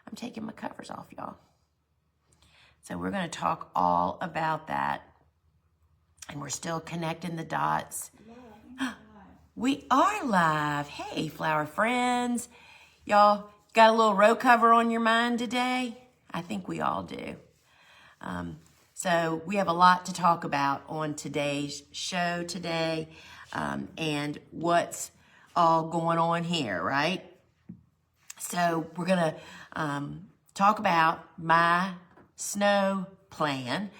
I'm taking my covers off, y'all. So we're going to talk all about that. And we're still connecting the dots. We are live. Hey, flower friends. Y'all got a little row cover on your mind today? I think we all do. So we have a lot to talk about on today's show today, and what's all going on here, right? So we're going to talk about my snow plan.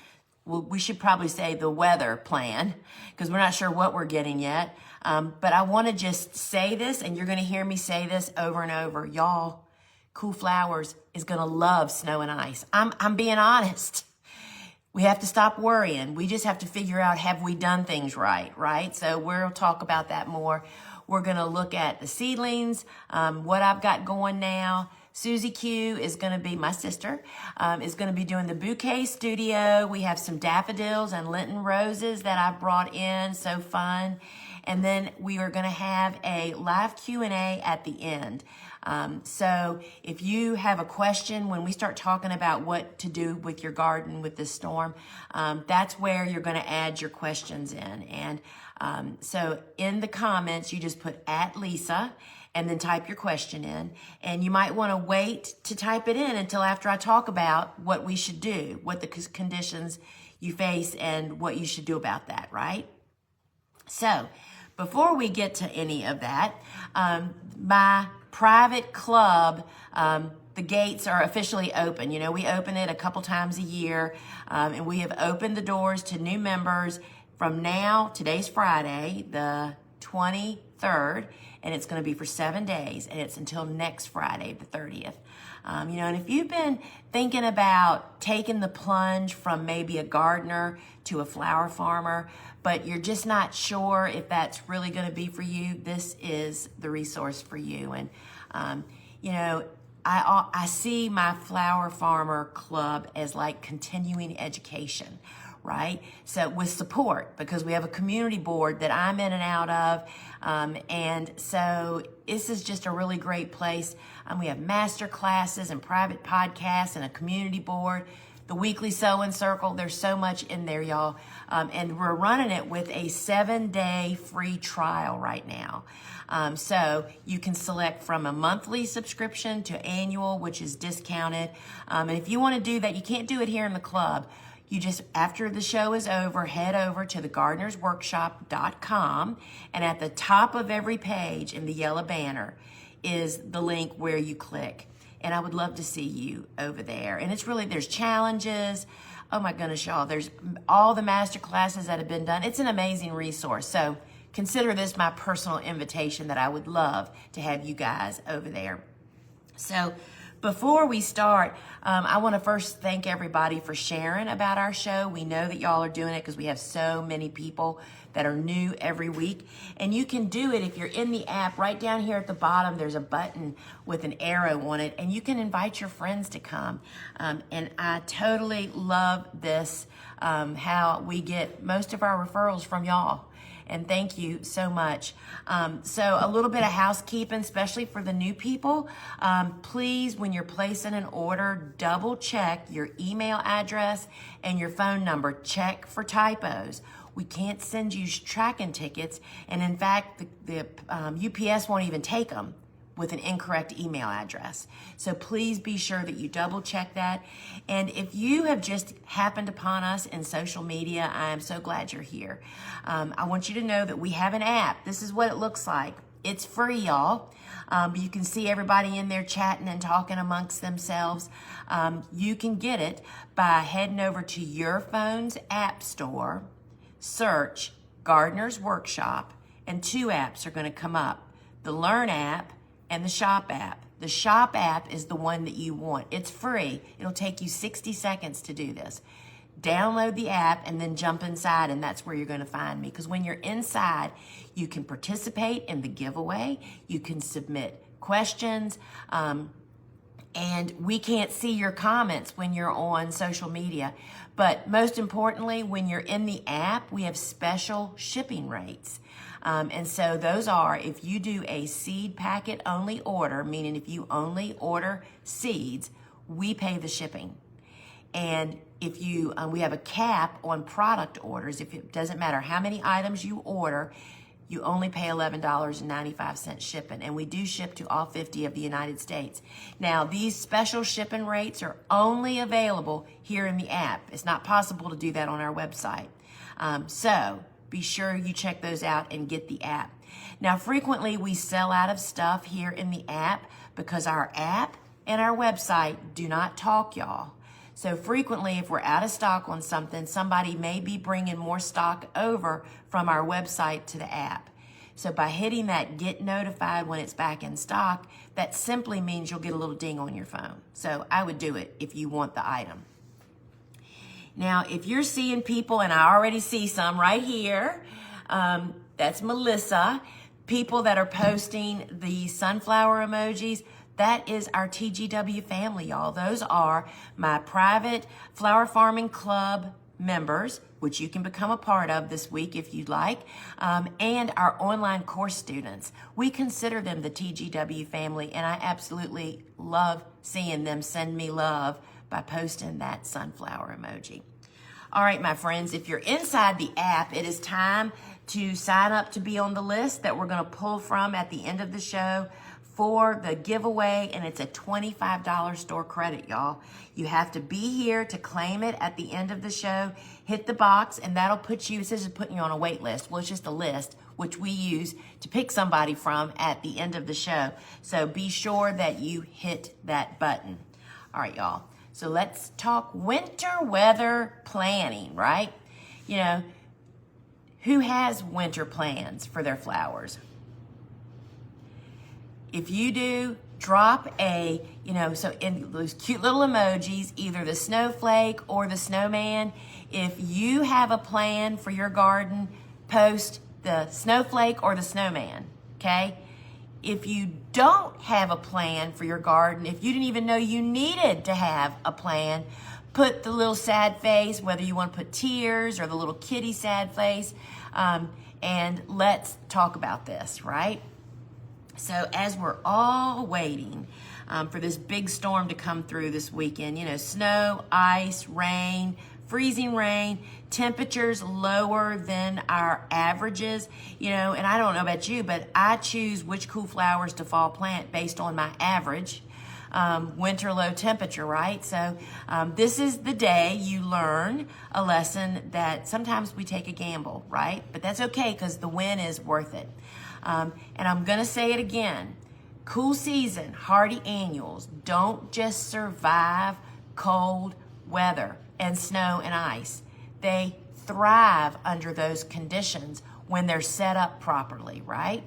Well, we should probably say the weather plan because we're not sure what we're getting yet. But I want to just say this, and you're going to hear me say this over and over. Y'all, Cool Flowers is going to love snow and ice. I'm being honest. We have to stop worrying. We just have to figure out, have we done things right? So we'll talk about that more. We're going to look at the seedlings, what I've got going now. Susie Q is going to be, my sister, is going to be doing the Bouquet Studio. We have some daffodils and Lenten roses that I've brought in. So fun. And then we are going to have a live Q&A at the end. So if you have a question when we start talking about what to do with your garden with this storm, that's where you're going to add your questions in. And so in the comments, you just put @Lisa and then type your question in. And you might want to wait to type it in until after I talk about what we should do, what the conditions you face and what you should do about that, right? So before we get to any of that, my private club, the gates are officially open. You know, we open it a couple times a year, and we have opened the doors to new members from now. Today's Friday, the 23rd, and it's going to be for 7 days, and it's until next Friday, the 30th. You know, and if you've been thinking about taking the plunge from maybe a gardener to a flower farmer, but you're just not sure if that's really going to be for you, this is the resource for you. And, you know, I see my flower farmer club as like continuing education, right? So with support, because we have a community board that I'm in and out of. And so this is just a really great place. We have master classes and private podcasts and a community board, the weekly sewing circle. There's so much in there, y'all. And we're running it with a 7-day free trial right now. So you can select from a monthly subscription to annual, which is discounted. And if you want to do that, you can't do it here in the club. You just, after the show is over, head over to thegardenersworkshop.com, and at the top of every page in the yellow banner is the link where you click. And I would love to see you over there. And it's really, there's challenges. Oh my goodness, y'all. There's all the master classes that have been done. It's an amazing resource. So consider this my personal invitation that I would love to have you guys over there. So before we start, I want to first thank everybody for sharing about our show. We know that y'all are doing it because we have so many people that are new every week. And you can do it if you're in the app. Right down here at the bottom, there's a button with an arrow on it, and you can invite your friends to come. And I totally love this, how we get most of our referrals from y'all. And thank you so much. So a little bit of housekeeping, especially for the new people. Please, when you're placing an order, double check your email address and your phone number. Check for typos. We can't send you tracking tickets. And in fact, the UPS won't even take them with an incorrect email address. So please be sure that you double check that. And if you have just happened upon us in social media, I am so glad you're here. I want you to know that we have an app. This is what it looks like. It's free, y'all. You can see everybody in there chatting and talking amongst themselves. You can get it by heading over to your phone's app store, search Gardener's Workshop, and 2 apps are going to come up. The Learn app and the Shop app. The Shop app is the one that you want. It's free. It'll take you 60 seconds to do this. Download the app and then jump inside, and that's where you're going to find me. Because when you're inside, you can participate in the giveaway. You can submit questions. And we can't see your comments when you're on social media. But most importantly, when you're in the app, we have special shipping rates. And so those are, if you do a seed packet only order, meaning if you only order seeds, we pay the shipping. And if you, we have a cap on product orders. If it doesn't matter how many items you order, you only pay $11.95 shipping. And we do ship to all 50 of the United States. Now, these special shipping rates are only available here in the app. It's not possible to do that on our website. So be sure you check those out and get the app. Now, frequently we sell out of stuff here in the app because our app and our website do not talk, y'all. So frequently, if we're out of stock on something, somebody may be bringing more stock over from our website to the app. So by hitting that get notified when it's back in stock, that simply means you'll get a little ding on your phone. So I would do it if you want the item. Now, if you're seeing people, and I already see some right here, that's Melissa, people that are posting the sunflower emojis. That is our TGW family, y'all. Those are my private flower farming club members, which you can become a part of this week if you'd like, and our online course students. We consider them the TGW family, and I absolutely love seeing them send me love by posting that sunflower emoji. All right, my friends, if you're inside the app, it is time to sign up to be on the list that we're going to pull from at the end of the show for the giveaway, and it's a $25 store credit, y'all. You have to be here to claim it at the end of the show. Hit the box, and that'll put you, it says it's putting you on a wait list. Well, it's just a list, which we use to pick somebody from at the end of the show. So be sure that you hit that button. All right, y'all. So let's talk winter weather planning, right? You know, who has winter plans for their flowers? If you do, drop a, so in those cute little emojis, either the snowflake or the snowman. If you have a plan for your garden, post the snowflake or the snowman, okay? If you don't have a plan for your garden, if you didn't even know you needed to have a plan, put the little sad face, whether you want to put tears or the little kitty sad face, and let's talk about this, right? So as we're all waiting for this big storm to come through this weekend, snow, ice, rain, freezing rain, temperatures lower than our averages, and I don't know about you, but I choose which cool flowers to fall plant based on my average winter low temperature, right? So this is the day you learn a lesson that sometimes we take a gamble, right? But that's okay because the win is worth it. And I'm going to say it again. Cool season, hardy annuals don't just survive cold weather and snow and ice. They thrive under those conditions when they're set up properly, right?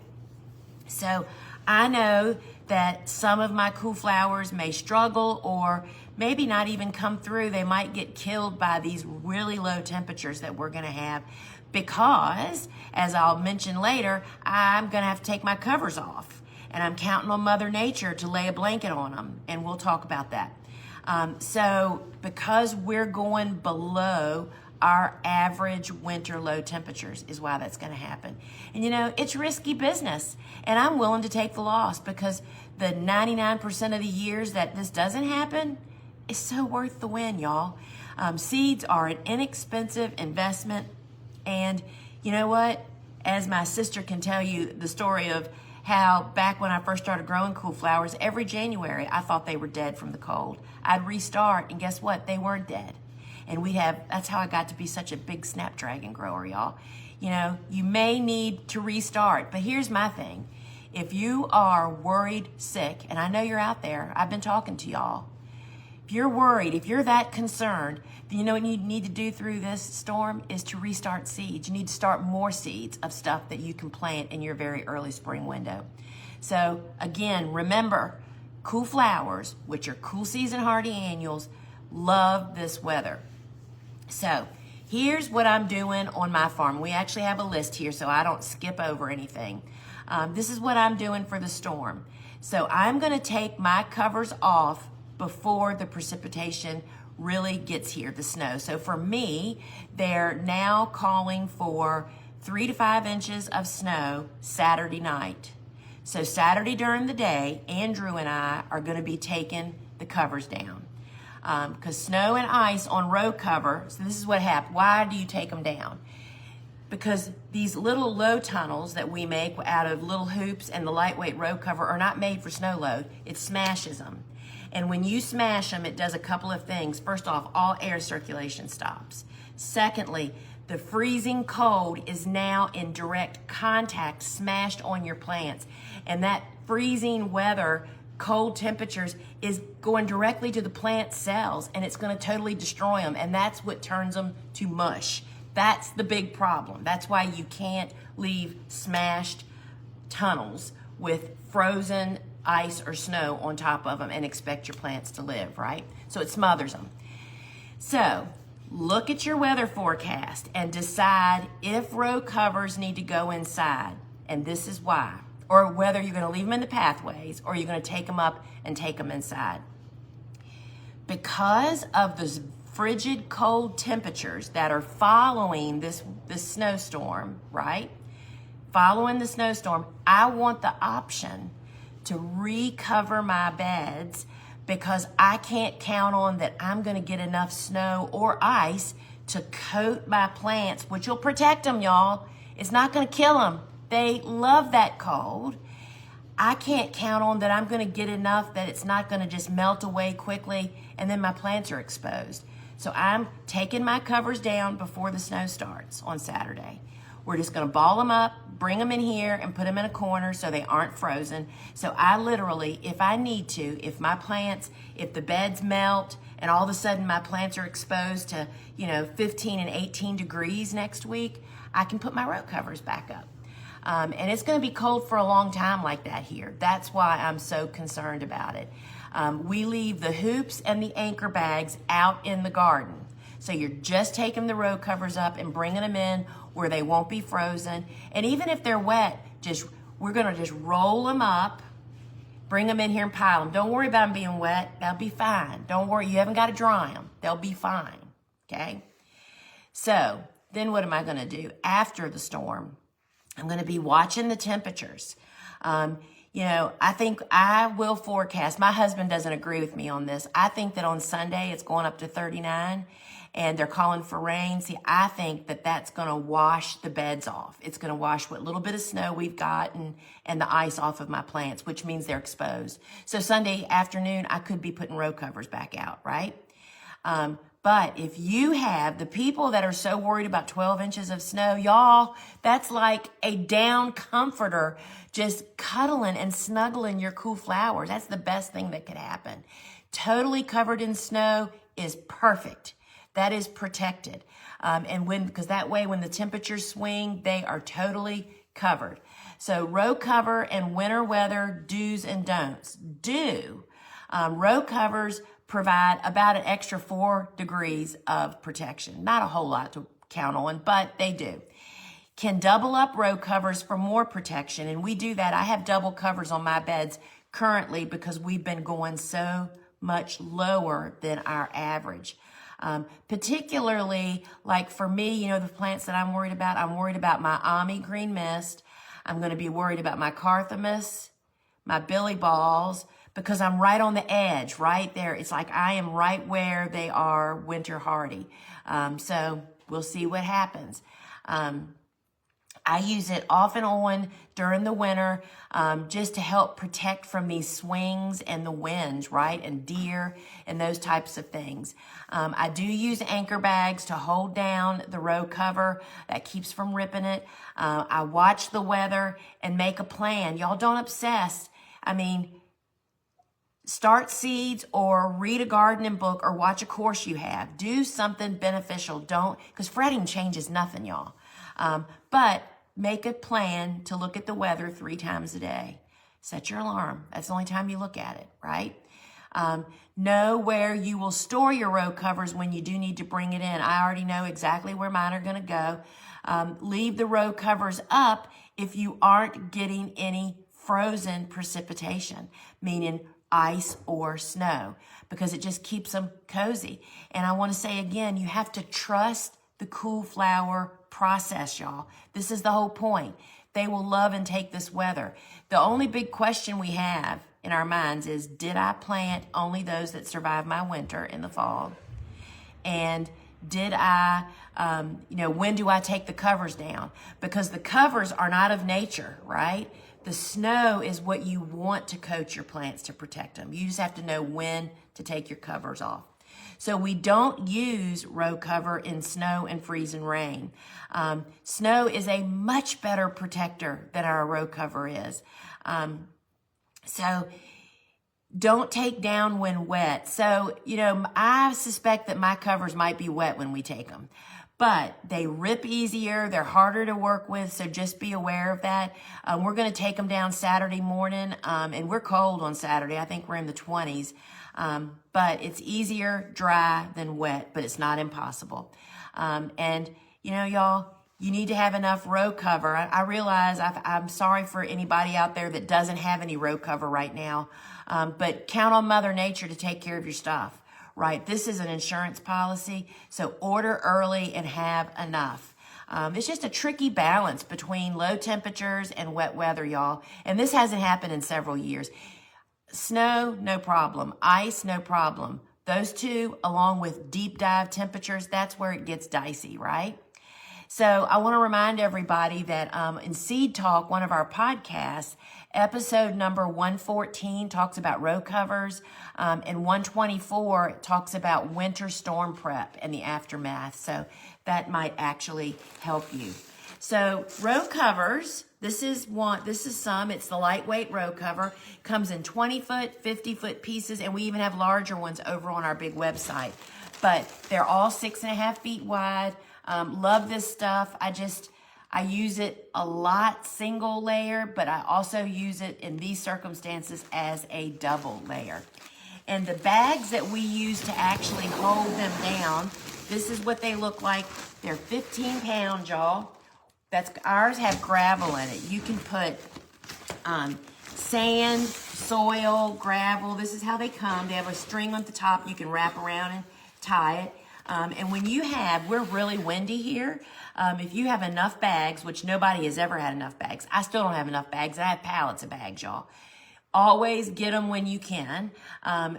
So I know that some of my cool flowers may struggle or maybe not even come through. They might get killed by these really low temperatures that we're going to have. Because, as I'll mention later, I'm going to have to take my covers off. And I'm counting on Mother Nature to lay a blanket on them. And we'll talk about that. So, because we're going below our average winter low temperatures is why that's going to happen. And, it's risky business. And I'm willing to take the loss because the 99% of the years that this doesn't happen is so worth the win, y'all. Seeds are an inexpensive investment. And you know what? As my sister can tell you the story of how back when I first started growing cool flowers, every January I thought they were dead from the cold. I'd restart, and guess what? They weren't dead. And that's how I got to be such a big snapdragon grower, y'all. You may need to restart, but here's my thing. If you are worried sick, and I know you're out there, I've been talking to y'all. If you're worried, if you're that concerned, then you know what you need to do through this storm is to restart seeds. You need to start more seeds of stuff that you can plant in your very early spring window. So again, remember, cool flowers, which are cool season hardy annuals, love this weather. So here's what I'm doing on my farm. We actually have a list here so I don't skip over anything. This is what I'm doing for the storm. So I'm going to take my covers off before the precipitation really gets here, the snow. So for me, they're now calling for 3 to 5 inches of snow Saturday night. So Saturday during the day, Andrew and I are going to be taking the covers down. Because snow and ice on row cover, so this is what happened. Why do you take them down? Because these little low tunnels that we make out of little hoops and the lightweight row cover are not made for snow load. It smashes them. And when you smash them, it does a couple of things. First off, all air circulation stops. Secondly, the freezing cold is now in direct contact, smashed on your plants. And that freezing weather, cold temperatures, is going directly to the plant cells, and it's going to totally destroy them. And that's what turns them to mush. That's the big problem. That's why you can't leave smashed tunnels with frozen ice or snow on top of them and expect your plants to live, right? So it smothers them. So look at your weather forecast and decide if row covers need to go inside, and this is why. Or whether you're going to leave them in the pathways or you're going to take them up and take them inside. Because of the frigid cold temperatures that are following this snowstorm, right? Following the snowstorm, I want the option to recover my beds because I can't count on that I'm going to get enough snow or ice to coat my plants, which will protect them, y'all. It's not going to kill them. They love that cold. I can't count on that I'm going to get enough that it's not going to just melt away quickly and then my plants are exposed. So I'm taking my covers down before the snow starts on Saturday. We're just going to ball them up, bring them in here, and put them in a corner so they aren't frozen. So I literally, if I need to, if the beds melt and all of a sudden my plants are exposed to, 15 and 18 degrees next week, I can put my row covers back up. And it's going to be cold for a long time like that here. That's why I'm so concerned about it. We leave the hoops and the anchor bags out in the garden. So you're just taking the row covers up and bringing them in where they won't be frozen. And even if they're wet, we're going to just roll them up, bring them in here and pile them. Don't worry about them being wet. They'll be fine. Don't worry. You haven't got to dry them. They'll be fine. Okay? So then what am I going to do after the storm? I'm going to be watching the temperatures. I think I will forecast. My husband doesn't agree with me on this. I think that on Sunday it's going up to 39 and they're calling for rain. See, I think that that's going to wash the beds off. It's going to wash what little bit of snow we've got and the ice off of my plants, which means they're exposed. So Sunday afternoon, I could be putting row covers back out, right? But if you have the people that are so worried about 12 inches of snow, y'all, that's like a down comforter just cuddling and snuggling your cool flowers. That's the best thing that could happen. Totally covered in snow is perfect. That is protected. Because that way when the temperatures swing, they are totally covered. So row cover and winter weather do's and don'ts. Row covers provide about an extra 4 degrees of protection. Not a whole lot to count on, but they do. Can double up row covers for more protection, and we do that. I have double covers on my beds currently because we've been going so much lower than our average. Particularly, like for me, the plants that I'm worried about my Ami green mist. I'm going to be worried about my Carthamus, my Billy Balls, because I'm right on the edge, right there. It's like I am right where they are winter hardy. So we'll see what happens. I use it off and on during the winter just to help protect from these swings and the winds, right? And deer and those types of things. I do use anchor bags to hold down the row cover. That keeps from ripping it. I watch the weather and make a plan. Y'all don't obsess. Start seeds or read a gardening book or watch a course you have. Do something beneficial. Because fretting changes nothing, y'all. But make a plan to look at the weather 3 times a day. Set your alarm. That's the only time you look at it, right? Know where you will store your row covers when you do need to bring it in. I already know exactly where mine are going to go. Leave the row covers up if you aren't getting any frozen precipitation, meaning ice or snow, because it just keeps them cozy. And I want to say again, you have to trust the cool flower process, y'all. This is the whole point. They will love and take this weather. The only big question we have in our minds is, did I plant only those that survive my winter in the fall? And did I, when do I take the covers down? Because the covers are not of nature, right? The snow is what you want to coat your plants to protect them. You just have to know when to take your covers off. So we don't use row cover in snow and freeze and rain. Snow is a much better protector than our row cover is. So don't take down when wet. So, I suspect that my covers might be wet when we take them. But they rip easier, they're harder to work with, so just be aware of that. We're going to take them down Saturday morning, and we're cold on Saturday. I think we're in the 20s. But it's easier dry than wet, but it's not impossible. And, y'all, you need to have enough row cover. I realize I'm sorry for anybody out there that doesn't have any row cover right now, but count on Mother Nature to take care of your stuff. Right, this is an insurance policy, so order early and have enough. It's just a tricky balance between low temperatures and wet weather, y'all. And this hasn't happened in several years. Snow, no problem. Ice, no problem. Those two, along with deep dive temperatures, that's where it gets dicey, right? So I want to remind everybody that in Seed Talk, one of our podcasts, episode number 114 talks about row covers, and 124 talks about winter storm prep and the aftermath. So that might actually help you. So row covers, this is some. It's the lightweight row cover. Comes in 20-foot, 50-foot pieces, and we even have larger ones over on our big website. But they're all 6.5 feet wide. Love this stuff. I use it a lot single layer, but I also use it in these circumstances as a double layer. And the bags that we use to actually hold them down, this is what they look like. They're 15 pounds, y'all. Ours have gravel in it. You can put sand, soil, gravel. This is how they come. They have a string on the top you can wrap around and tie it. And when we're really windy here. If you have enough bags, which nobody has ever had enough bags. I still don't have enough bags. I have pallets of bags, y'all. Always get them when you can,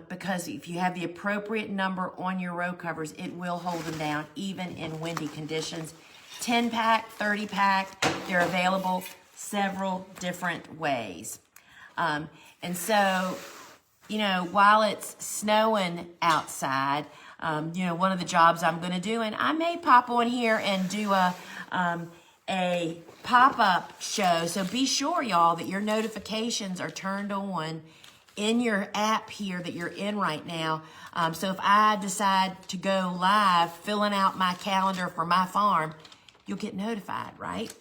because if you have the appropriate number on your row covers, it will hold them down even in windy conditions. 10-pack, 30-pack, they're available several different ways. And so, while it's snowing outside, one of the jobs I'm going to do, and I may pop on here and do a pop-up show. So be sure, y'all, that your notifications are turned on in your app here that you're in right now. So if I decide to go live filling out my calendar for my farm, you'll get notified, right?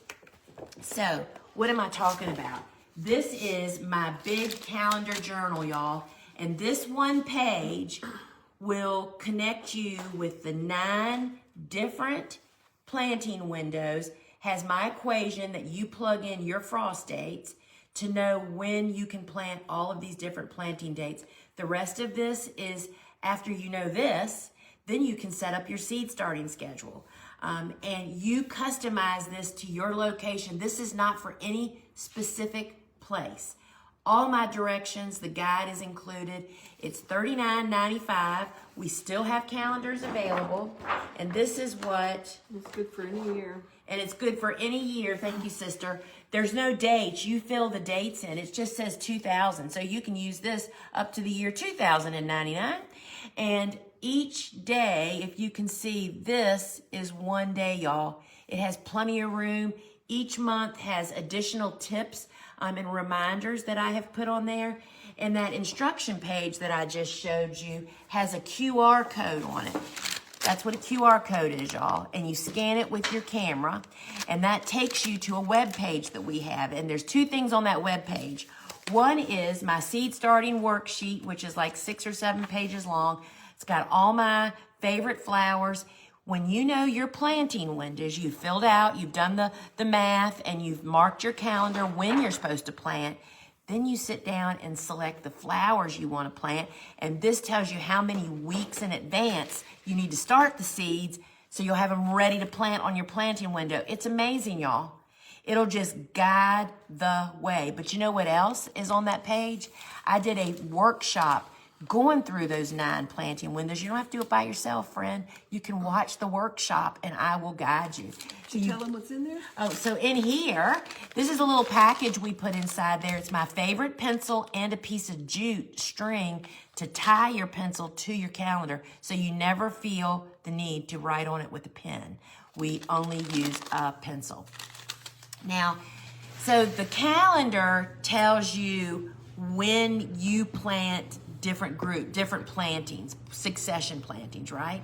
So what am I talking about? This is my big calendar journal, y'all. And this one page will connect you with the 9 different planting windows, has my equation that you plug in your frost dates to know when you can plant all of these different planting dates. The rest of this is, after you know this, then you can set up your seed starting schedule. And you customize this to your location. This is not for any specific place. All my directions, the guide is included. It's $39.95. We still have calendars available. And this is what... It's good for any year. And it's good for any year. Thank you, sister. There's no dates. You fill the dates in. It just says 2000. So you can use this up to the year 2099. And each day, if you can see, this is one day, y'all. It has plenty of room. Each month has additional tips and reminders that I have put on there. And that instruction page that I just showed you has a QR code on it. That's what a QR code is, y'all. And you scan it with your camera, and that takes you to a web page that we have. And there's 2 things on that web page. One is my seed starting worksheet, which is like 6 or 7 pages long. It's got all my favorite flowers. When you know your planting windows, you've filled out, you've done the math, and you've marked your calendar when you're supposed to plant, then you sit down and select the flowers you want to plant. And this tells you how many weeks in advance you need to start the seeds So you'll have them ready to plant on your planting window. It's amazing, y'all. It'll just guide the way. But you know what else is on that page? I did a workshop going through those 9 planting windows. You don't have to do it by yourself, friend. You can watch the workshop and I will guide you. Did you tell them what's in there? Oh, so in here, this is a little package we put inside there. It's my favorite pencil and a piece of jute string to tie your pencil to your calendar so you never feel the need to write on it with a pen. We only use a pencil. Now, so the calendar tells you when you plant different plantings, succession plantings, right?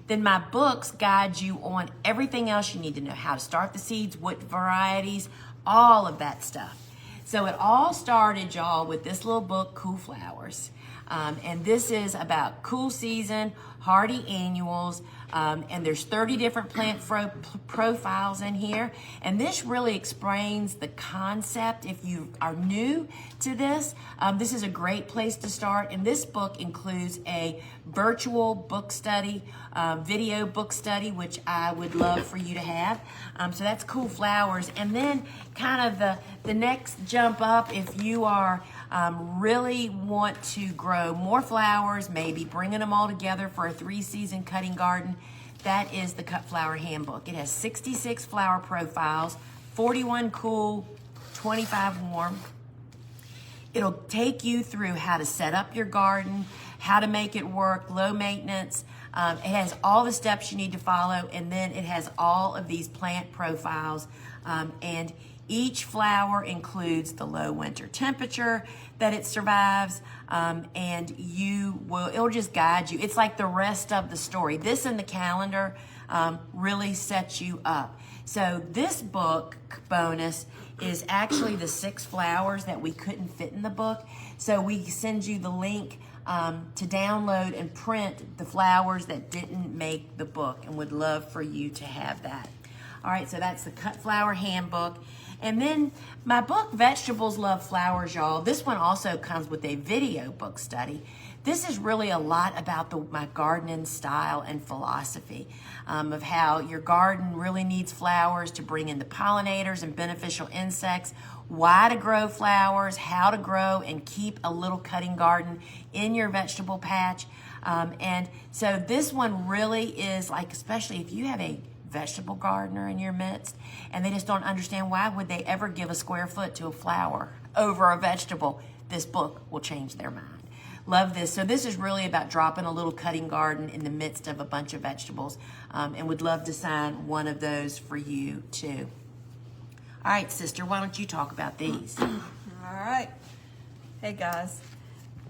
Then my books guide you on everything else you need to know, how to start the seeds, what varieties, all of that stuff. So it all started, y'all, with this little book, Cool Flowers. And this is about cool season, hardy annuals, and there's 30 different plant profiles in here. And this really explains the concept. If you are new to this, this is a great place to start. And this book includes a virtual book study, video book study, which I would love for you to have. So that's Cool Flowers. And then kind of the next jump up, if you are really want to grow more flowers, maybe bringing them all together for a 3-season cutting garden, that is the Cut Flower Handbook. It has 66 flower profiles, 41 cool, 25 warm. It'll take you through how to set up your garden, how to make it work, low maintenance. It has all the steps you need to follow, and then it has all of these plant profiles. And each flower includes the low winter temperature that it survives, and it'll just guide you. It's like the rest of the story. This and the calendar really sets you up. So this book bonus is actually the 6 flowers that we couldn't fit in the book. So we send you the link to download and print the flowers that didn't make the book, and would love for you to have that. All right, so that's the Cut Flower Handbook. And then my book, Vegetables Love Flowers, y'all. This one also comes with a video book study. This is really a lot about my gardening style and philosophy of how your garden really needs flowers to bring in the pollinators and beneficial insects, why to grow flowers, how to grow and keep a little cutting garden in your vegetable patch. And so this one really is like, especially if you have a vegetable gardener in your midst and they just don't understand why would they ever give a square foot to a flower over a vegetable, this book will change their mind. Love this. So this is really about dropping a little cutting garden in the midst of a bunch of vegetables, and would love to sign one of those for you too. All right, sister, why don't you talk about these? All right. Hey guys,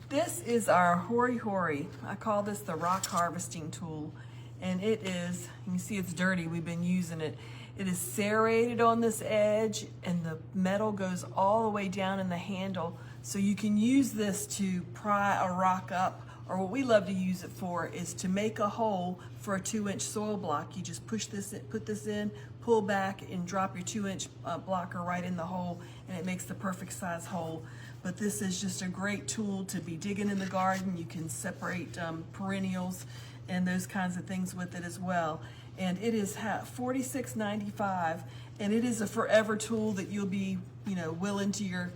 this is our Hori Hori. I call this the rock harvesting tool. And it is, you can see it's dirty, we've been using it. It is serrated on this edge and the metal goes all the way down in the handle. So you can use this to pry a rock up, or what we love to use it for is to make a hole for a 2-inch soil block. You just push this in, put this in, pull back and drop your 2-inch blocker right in the hole, and it makes the perfect size hole. But this is just a great tool to be digging in the garden. You can separate perennials and those kinds of things with it as well. And it is $46.95, and it is a forever tool that you'll be, willing to your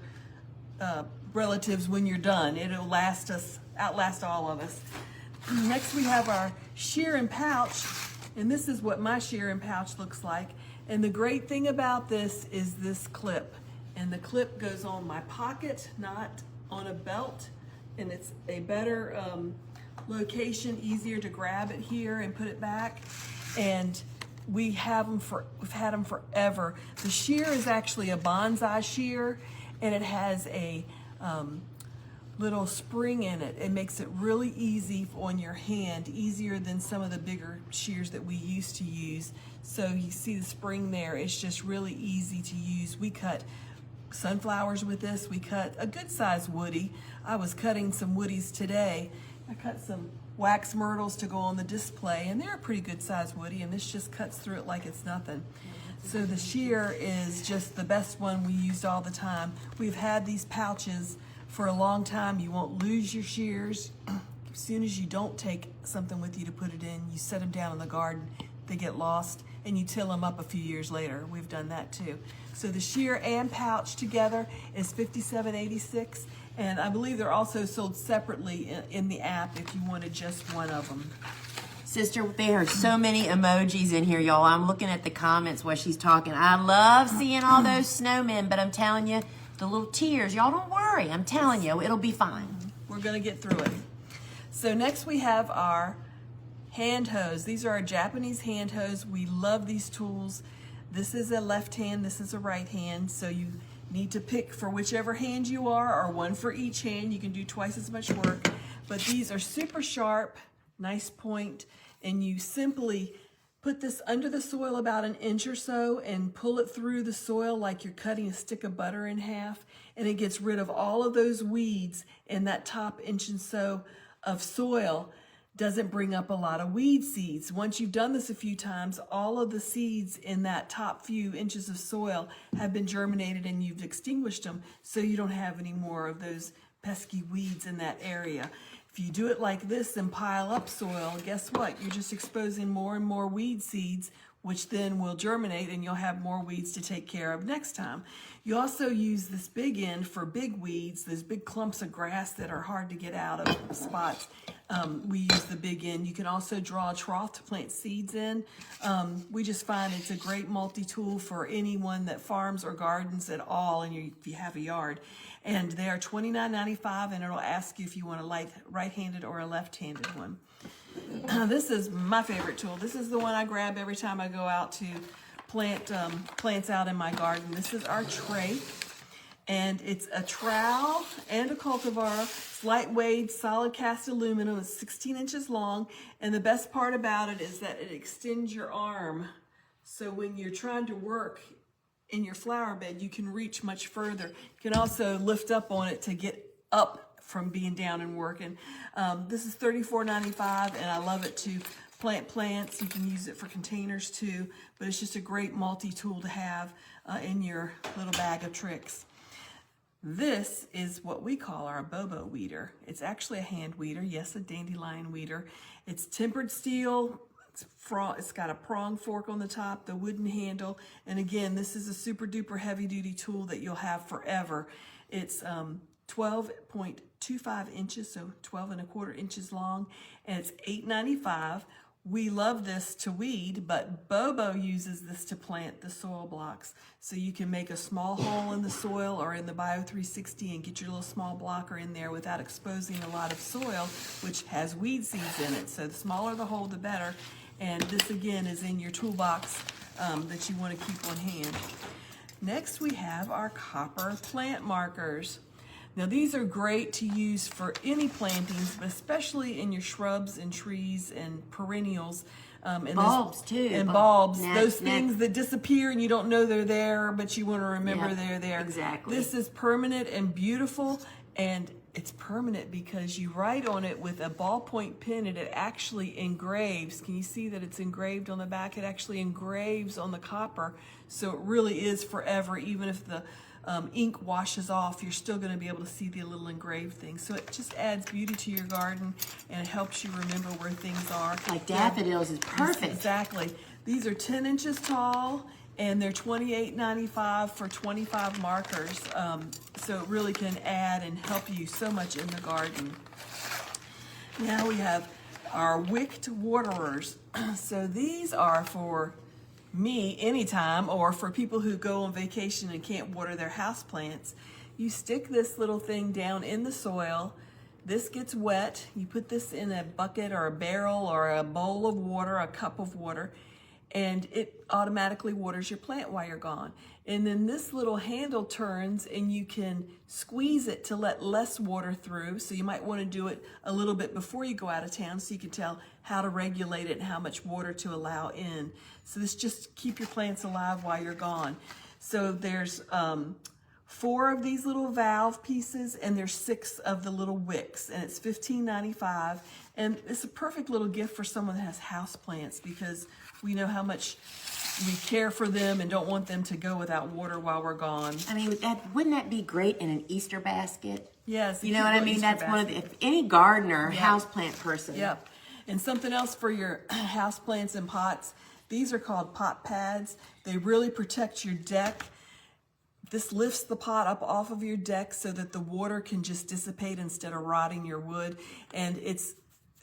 relatives when you're done. It'll outlast all of us. Next we have our shear and pouch, and this is what my shear and pouch looks like. And the great thing about this is this clip, and the clip goes on my pocket, not on a belt, and it's a better location, easier to grab it here and put it back. And we've had them forever. The shear is actually a bonsai shear, and it has a little spring in it. It makes it really easy on your hand, easier than some of the bigger shears that we used to use. So you see the spring there, it's just really easy to use. We cut sunflowers with this. We cut a good sized woody. I was cutting some woodies today. I cut some wax myrtles to go on the display, and they're a pretty good sized woody, and this just cuts through it like it's nothing. So the shear is just the best one we used all the time. We've had these pouches for a long time. You won't lose your shears. As soon as you don't take something with you to put it in, you set them down in the garden, they get lost, and you till them up a few years later. We've done that too. So the sheer and pouch together is $57.86, and I believe they're also sold separately in the app if you wanted just one of them. Sister, there are so many emojis in here, y'all. I'm looking at the comments while she's talking. I love seeing all those snowmen, but I'm telling you, the little tears, y'all don't worry. I'm telling you, it'll be fine. We're gonna get through it. So next we have our hand hose. These are our Japanese hand hose. We love these tools. This is a left hand, this is a right hand, so you need to pick for whichever hand you are, or one for each hand. You can do twice as much work, but these are super sharp, nice point, and you simply put this under the soil about an inch or so and pull it through the soil like you're cutting a stick of butter in half, and it gets rid of all of those weeds in that top inch and so of soil. Doesn't bring up a lot of weed seeds. Once you've done this a few times, all of the seeds in that top few inches of soil have been germinated and you've extinguished them, so you don't have any more of those pesky weeds in that area. If you do it like this and pile up soil, guess what? You're just exposing more and more weed seeds, which then will germinate and you'll have more weeds to take care of next time. You also use this big end for big weeds, those big clumps of grass that are hard to get out of spots. We use the big end. You can also draw a trough to plant seeds in. We just find it's a great multi-tool for anyone that farms or gardens at all, and if you have a yard. And they are $29.95, and it'll ask you if you want a right-handed or a left-handed one. This is my favorite tool. This is the one I grab every time I go out to plant plants out in my garden. This is our tray, and it's a trowel and a cultivar. It's lightweight, solid cast aluminum. It's 16 inches long, and the best part about it is that it extends your arm. So when you're trying to work in your flower bed, you can reach much further. You can also lift up on it to get up from being down and working. This is $34.95, and I love it to plant plants. You can use it for containers too, but it's just a great multi-tool to have in your little bag of tricks. This is what we call our Bobo weeder. It's actually a hand weeder, yes, a dandelion weeder. It's tempered steel. It's got a prong fork on the top, the wooden handle, and again, this is a super duper heavy duty tool that you'll have forever. It's 12.25 inches, so 12.25 inches long, and it's $8.95. We love this to weed, but Bobo uses this to plant the soil blocks. So you can make a small hole in the soil or in the Bio 360 and get your little small blocker in there without exposing a lot of soil, which has weed seeds in it. So the smaller the hole, the better. And this again is in your toolbox that you want to keep on hand. Next we have our copper plant markers. Now these are great to use for any plantings, but especially in your shrubs and trees and perennials. And bulbs too. And bulbs, those things that disappear and you don't know they're there, but you want to remember they're there. Exactly. This is permanent and beautiful, and it's permanent because you write on it with a ballpoint pen and it actually engraves. Can you see that it's engraved on the back? It actually engraves on the copper, so it really is forever. Even if the ink washes off, you're still going to be able to see the little engraved thing. So it just adds beauty to your garden, and it helps you remember where things are. Like daffodils is perfect. Exactly. These are 10 inches tall, and they're $28.95 for 25 markers. So it really can add and help you so much in the garden. Now we have our wicked waterers. So these are for me anytime, or for people who go on vacation and can't water their house plants. You stick this little thing down in the soil. This gets wet. You put this in a bucket or a barrel or a bowl of water, a cup of water, and it automatically waters your plant while you're gone. And then this little handle turns and you can squeeze it to let less water through. So you might want to do it a little bit before you go out of town so you can tell how to regulate it and how much water to allow in. So this just keep your plants alive while you're gone. So there's 4 of these little valve pieces, and there's 6 of the little wicks, and it's $15.95. And it's a perfect little gift for someone that has house plants, because we know how much we care for them and don't want them to go without water while we're gone. I mean, wouldn't that be great in an Easter basket? Yes. You know what I mean? That's one of the, if any gardener, houseplant person. Yep. And something else for your house plants and pots. These are called pot pads. They really protect your deck. This lifts the pot up off of your deck so that the water can just dissipate instead of rotting your wood. And it's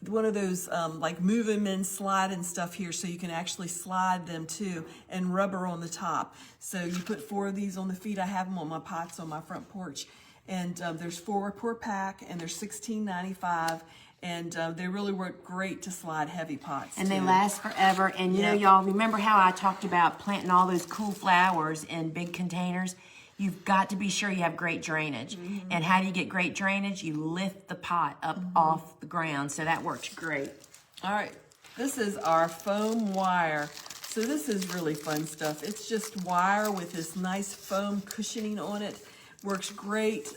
one of those like move them in, slide and stuff here, so you can actually slide them too, and rubber on the top. So you put 4 of these on the feet. I have them on my pots on my front porch. And there's 4 per pack, and they're $16.95. And they really work great to slide heavy pots. And they last forever. And you know, y'all, remember how I talked about planting all those cool flowers in big containers? You've got to be sure you have great drainage. And how do you get great drainage? You lift the pot up off the ground. So that works great. All right, this is our foam wire. So this is really fun stuff. It's just wire with this nice foam cushioning on it. Works great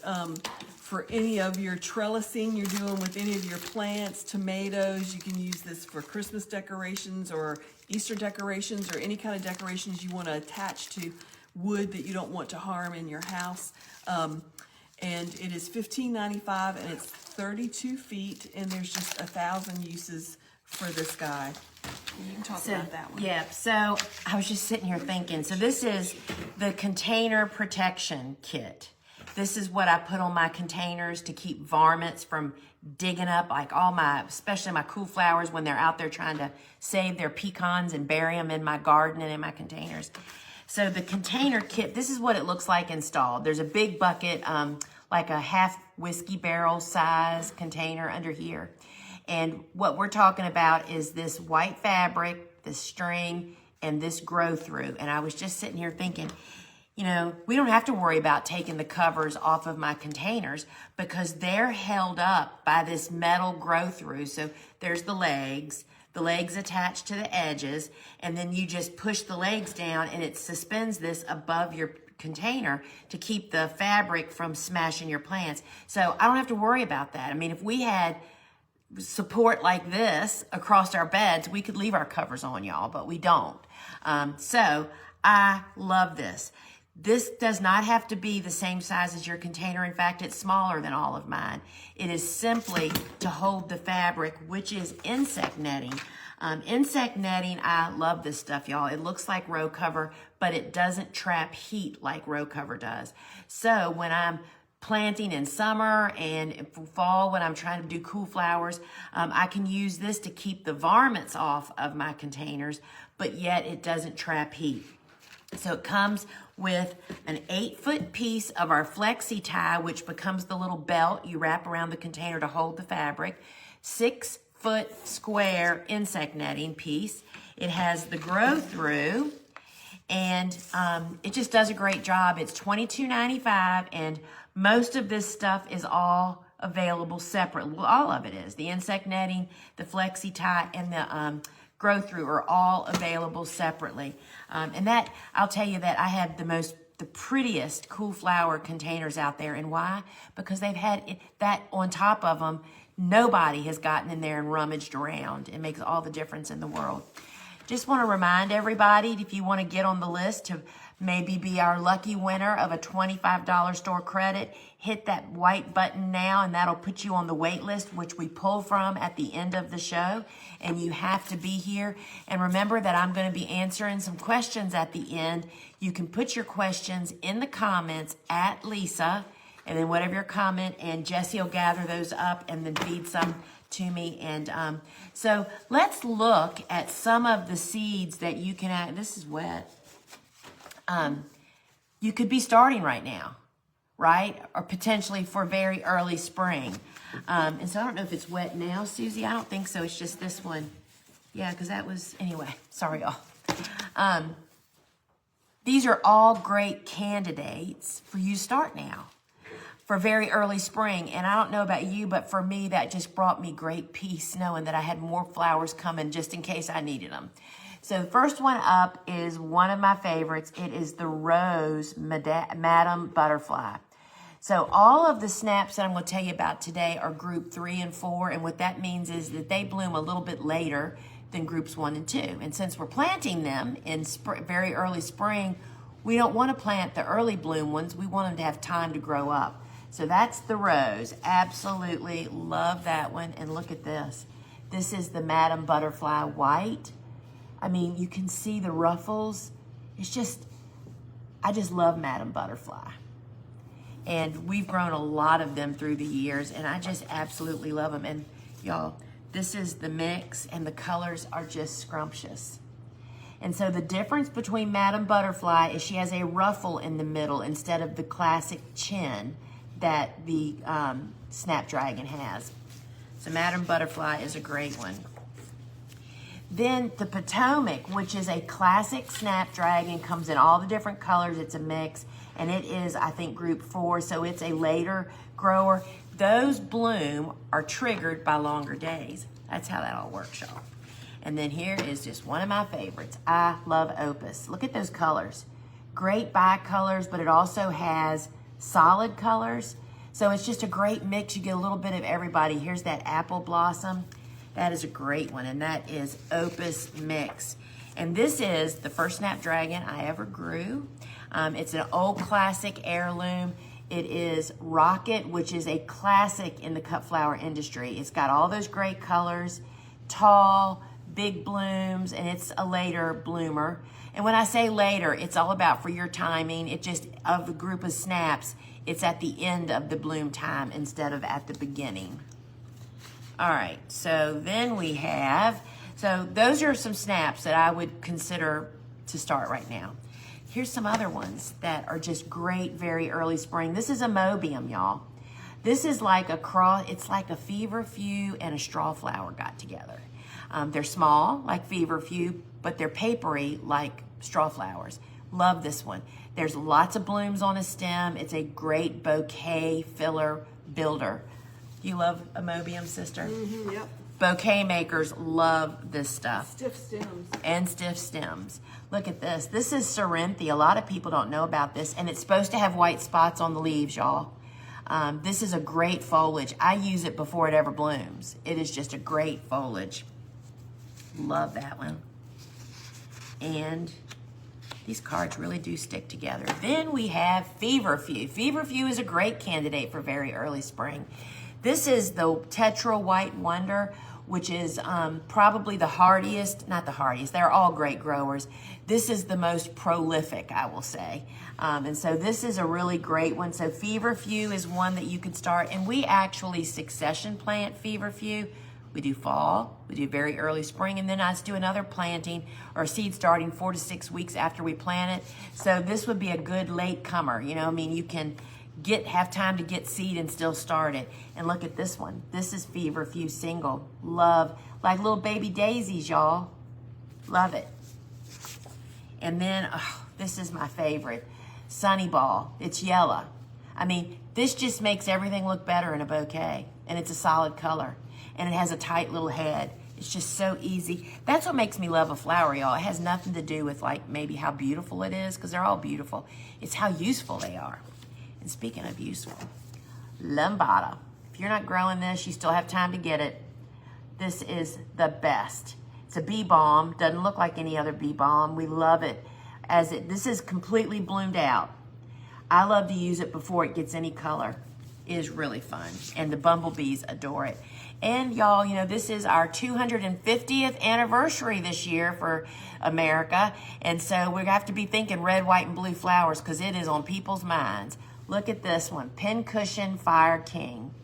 for any of your trellising you're doing with any of your plants, tomatoes. You can use this for Christmas decorations or Easter decorations or any kind of decorations you want to attach to wood that you don't want to harm in your house. And it is $15.95, and it's 32 feet, and there's just 1,000 uses for this guy. You can talk about that one. Yeah, so I was just sitting here thinking, so this is the container protection kit. This is what I put on my containers to keep varmints from digging up like all my, especially my cool flowers when they're out there trying to save their pecans and bury them in my garden and in my containers. So the container kit, this is what it looks like installed. There's a big bucket, like a half whiskey barrel size container under here. And what we're talking about is this white fabric, this string, and this grow through. And I was just sitting here thinking, you know, we don't have to worry about taking the covers off of my containers because they're held up by this metal grow through. So there's the legs attached to the edges, and then you just push the legs down and it suspends this above your container to keep the fabric from smashing your plants. So I don't have to worry about that. I mean, if we had support like this across our beds, we could leave our covers on, y'all, but we don't. So I love this. This does not have to be the same size as your container. In fact, it's smaller than all of mine. It is simply to hold the fabric, which is insect netting. Insect netting, I love this stuff, y'all. It looks like row cover, but it doesn't trap heat like row cover does. So when I'm planting in summer and fall when I'm trying to do cool flowers, I can use this to keep the varmints off of my containers, but yet it doesn't trap heat. So it comes with an 8-foot piece of our flexi tie, which becomes the little belt you wrap around the container to hold the fabric. 6-foot square insect netting piece. It has the grow through, and it just does a great job. It's $22.95, and most of this stuff is all available separate. Well, all of it is. The insect netting, the flexi tie, and the grow through are all available separately. And that, I'll tell you that I have the prettiest cool flower containers out there. And why? Because they've had that on top of them. Nobody has gotten in there and rummaged around. It makes all the difference in the world. Just want to remind everybody, if you want to get on the list to maybe be our lucky winner of a $25 store credit, hit that white button now, and that'll put you on the wait list, which we pull from at the end of the show. And you have to be here. And remember that I'm going to be answering some questions at the end. You can put your questions in the comments at Lisa, and then whatever your comment, and Jessie will gather those up and then feed some to me. And so let's look at some of the seeds that you can add. This is wet. You could be starting right now, right? Or potentially for very early spring. And so I don't know if it's wet now, Susie. I don't think so. It's just this one. Yeah, because that was, anyway, sorry, y'all. These are all great candidates for you to start now for very early spring. And I don't know about you, but for me, that just brought me great peace knowing that I had more flowers coming just in case I needed them. So the first one up is one of my favorites. It is the Rose Madam Butterfly. So all of the snaps that I'm going to tell you about today are group 3 and 4. And what that means is that they bloom a little bit later than groups 1 and 2. And since we're planting them in very early spring, we don't want to plant the early bloom ones. We want them to have time to grow up. So that's the Rose. Absolutely love that one. And look at this. This is the Madam Butterfly White. I mean, you can see the ruffles. It's just, I just love Madam Butterfly. And we've grown a lot of them through the years, and I just absolutely love them. And y'all, this is the mix, and the colors are just scrumptious. And so the difference between Madam Butterfly is she has a ruffle in the middle instead of the classic chin that the Snapdragon has. So Madam Butterfly is a great one. Then the Potomac, which is a classic Snapdragon, comes in all the different colors. It's a mix, and it is, I think, group 4, so it's a later grower. Those bloom are triggered by longer days. That's how that all works, y'all. And then here is just one of my favorites. I love Opus. Look at those colors. Great bicolors, but it also has solid colors. So it's just a great mix. You get a little bit of everybody. Here's that apple blossom. That is a great one, and that is Opus Mix. And this is the first Snapdragon I ever grew. It's an old classic heirloom. It is Rocket, which is a classic in the cut flower industry. It's got all those great colors, tall, big blooms, and it's a later bloomer. And when I say later, it's all about for your timing. It just, of the group of snaps, it's at the end of the bloom time instead of at the beginning. All right, so then we have, so those are some snaps that I would consider to start right now. Here's some other ones that are just great, very early spring. This is a Mobium, y'all. This is like a cross, it's like a feverfew and a straw flower got together. They're small, like feverfew, but they're papery like straw flowers. Love this one. There's lots of blooms on a stem. It's a great bouquet filler builder. You love a Mobium, sister? Mm-hmm, yep. Bouquet makers love this stuff. Stiff stems. And stiff stems. Look at this. This is Cerinthy. A lot of people don't know about this, and it's supposed to have white spots on the leaves, y'all. This is a great foliage. I use it before it ever blooms. It is just a great foliage. Love that one. And these cards really do stick together. Then we have Feverfew. Feverfew is a great candidate for very early spring. This is the Tetra White Wonder, which is probably the hardiest, not the hardiest, they're all great growers. This is the most prolific, I will say. And so this is a really great one. So Feverfew is one that you could start, and we actually succession plant Feverfew. We do fall, we do very early spring, and then I do another planting or seed starting 4 to 6 weeks after we plant it. So this would be a good late comer. You know, I mean, you can have time to get seed and still start it. And look at this one. This is Feverfew single. Love, like little baby daisies, y'all. Love it. And then, oh, this is my favorite, Sunny Ball. It's yellow. I mean, this just makes everything look better in a bouquet. And it's a solid color. And it has a tight little head. It's just so easy. That's what makes me love a flower, y'all. It has nothing to do with like maybe how beautiful it is, because they're all beautiful. It's how useful they are. And speaking of useful, Lambada. If you're not growing this, you still have time to get it. This is the best. It's a bee balm. Doesn't look like any other bee balm. We love it. This is completely bloomed out. I love to use it before it gets any color. It is really fun. And the bumblebees adore it. And y'all, you know, this is our 250th anniversary this year for America. And so we have to be thinking red, white, and blue flowers because it is on people's minds. Look at this one, Pincushion Fire King.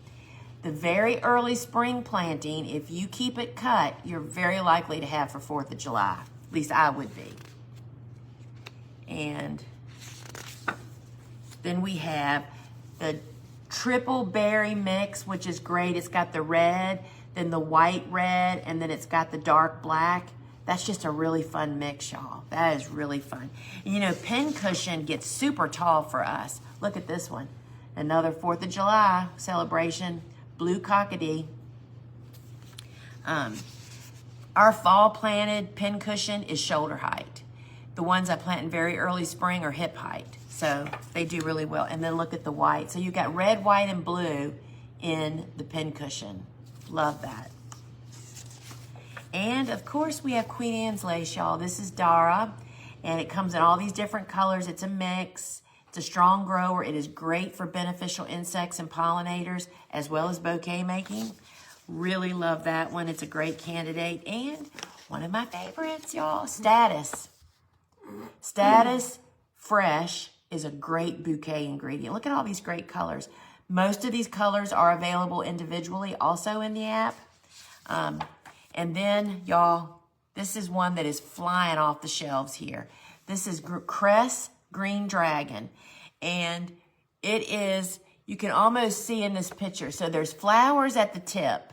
The very early spring planting, if you keep it cut, you're very likely to have for 4th of July. At least I would be. And then we have the triple berry mix, which is great. It's got the red, then the white red, and then it's got the dark black. That's just a really fun mix, y'all. That is really fun. And you know, Pincushion gets super tall for us. Look at this one. Another 4th of July celebration, Blue Cockadee. Our fall planted Pincushion is shoulder height. The ones I plant in very early spring are hip height. So they do really well. And then look at the white. So you got red, white, and blue in the Pincushion. Love that. And of course we have Queen Anne's lace, y'all. This is Dara, and it comes in all these different colors. It's a mix. It's a strong grower. It is great for beneficial insects and pollinators, as well as bouquet making. Really love that one. It's a great candidate. And one of my favorites, y'all, Status. Status Fresh is a great bouquet ingredient. Look at all these great colors. Most of these colors are available individually also in the app. And then, y'all, this is one that is flying off the shelves here. This is Cress Green Dragon. And it is, you can almost see in this picture. So there's flowers at the tip,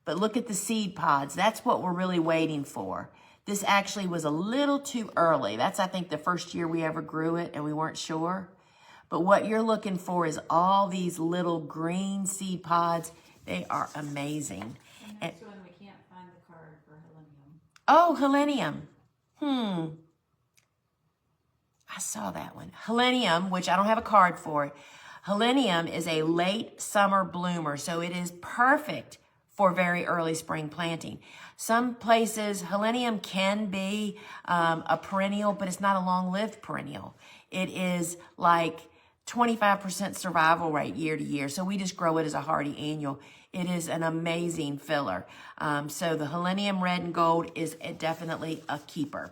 but look at the seed pods. That's what we're really waiting for. This actually was a little too early. That's, I think, the first year we ever grew it and we weren't sure. But what you're looking for is all these little green seed pods. They are amazing. And next one, we can't find the card for Helenium. Oh, Helenium. I saw that one. Helenium, which I don't have a card for it. Helenium is a late summer bloomer, so it is perfect for very early spring planting. Some places, Helenium can be a perennial, but it's not a long-lived perennial. It is like 25% survival rate year to year, so we just grow it as a hardy annual. It is an amazing filler. So the Helenium Red and Gold is definitely a keeper.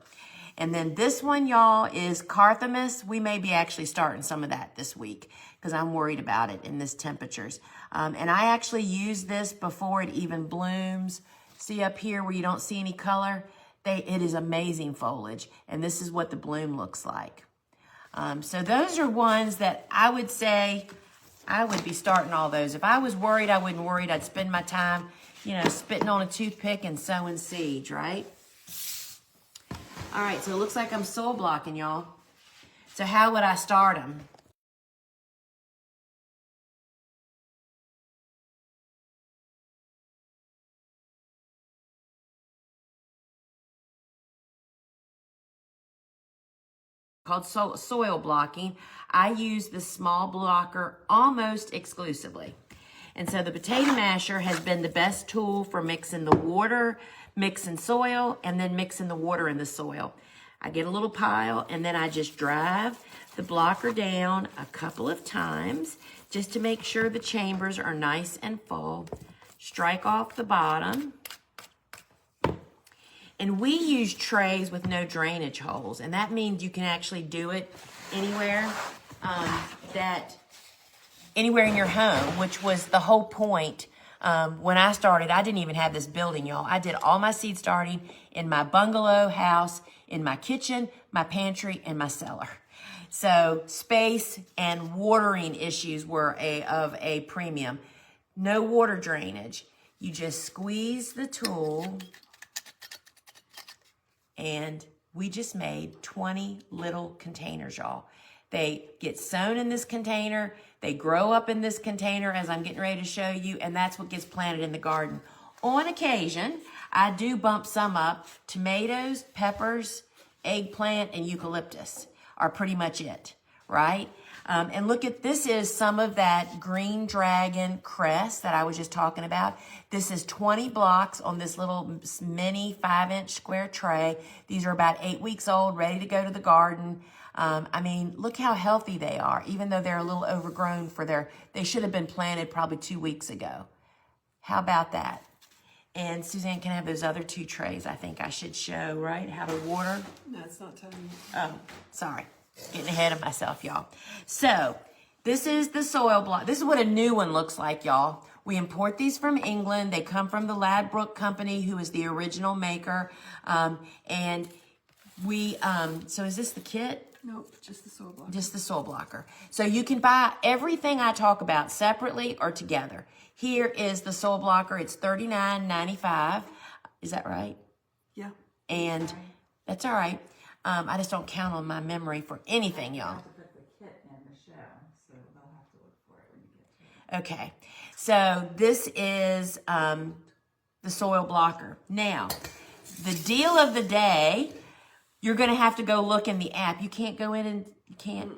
And then this one, y'all, is Carthamus. We may be actually starting some of that this week because I'm worried about it in this temperatures. And I actually use this before it even blooms. See up here where you don't see any color? It is amazing foliage. And this is what the bloom looks like. So those are ones that I would say I would be starting all those. If I was worried, I wouldn't worry. I'd spend my time, you know, spitting on a toothpick and sowing seeds, right? All right, so it looks like I'm soil blocking, y'all. So how would I start them? Called soil blocking. I use the small blocker almost exclusively. And so the potato masher has been the best tool for mixing the water, mixing soil, and then mixing the water in the soil. I get a little pile, and then I just drive the blocker down a couple of times just to make sure the chambers are nice and full. Strike off the bottom. And we use trays with no drainage holes, and that means you can actually do it anywhere anywhere in your home, which was the whole point. When I started, I didn't even have this building, y'all. I did all my seed starting in my bungalow house, in my kitchen, my pantry, and my cellar. So space and watering issues were of a premium. No water drainage. You just squeeze the tool, and we just made 20 little containers, y'all. They get sown in this container. They grow up in this container as I'm getting ready to show you, and that's what gets planted in the garden. On occasion, I do bump some up. Tomatoes, peppers, eggplant, and eucalyptus are pretty much it, right? And look at, this is some of that green dragon cress that I was just talking about. This is 20 blocks on this little mini 5-inch square tray. These are about 8 weeks old, ready to go to the garden. I mean, look how healthy they are, even though they're a little overgrown they should have been planted probably 2 weeks ago. How about that? And Suzanne can have those other 2 trays I think I should show, right? How to water. No, it's not telling you. Oh, sorry. Getting ahead of myself, y'all. So, this is the soil block. This is what a new one looks like, y'all. We import these from England. They come from the Ladbroke Company, who is the original maker. And we, so is this the kit? Nope, just the soil blocker. Just the soil blocker. So you can buy everything I talk about separately or together. Here is the soil blocker. It's $39.95. Is that right? Yeah. And that's all right. I just don't count on my memory for anything, y'all. I'll have to put the kit in the show, so they'll have to look for it when you get to it. Okay. So this is the soil blocker. Now, the deal of the day, you're going to have to go look in the app. You can't go in and, you can't?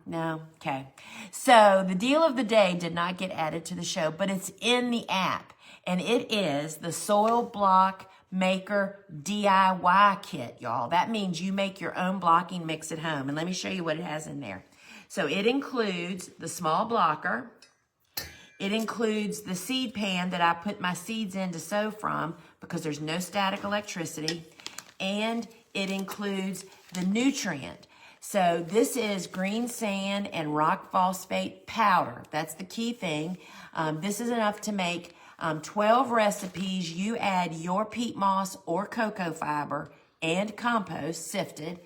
No? Okay. So the deal of the day did not get added to the show, but it's in the app. And it is the Soil Block Maker DIY kit, y'all. That means you make your own blocking mix at home. And let me show you what it has in there. So it includes the small blocker. It includes the seed pan that I put my seeds in to sow from because there's no static electricity. And it includes the nutrient. So this is green sand and rock phosphate powder. That's the key thing. This is enough to make 12 recipes. You add your peat moss or cocoa fiber and compost sifted,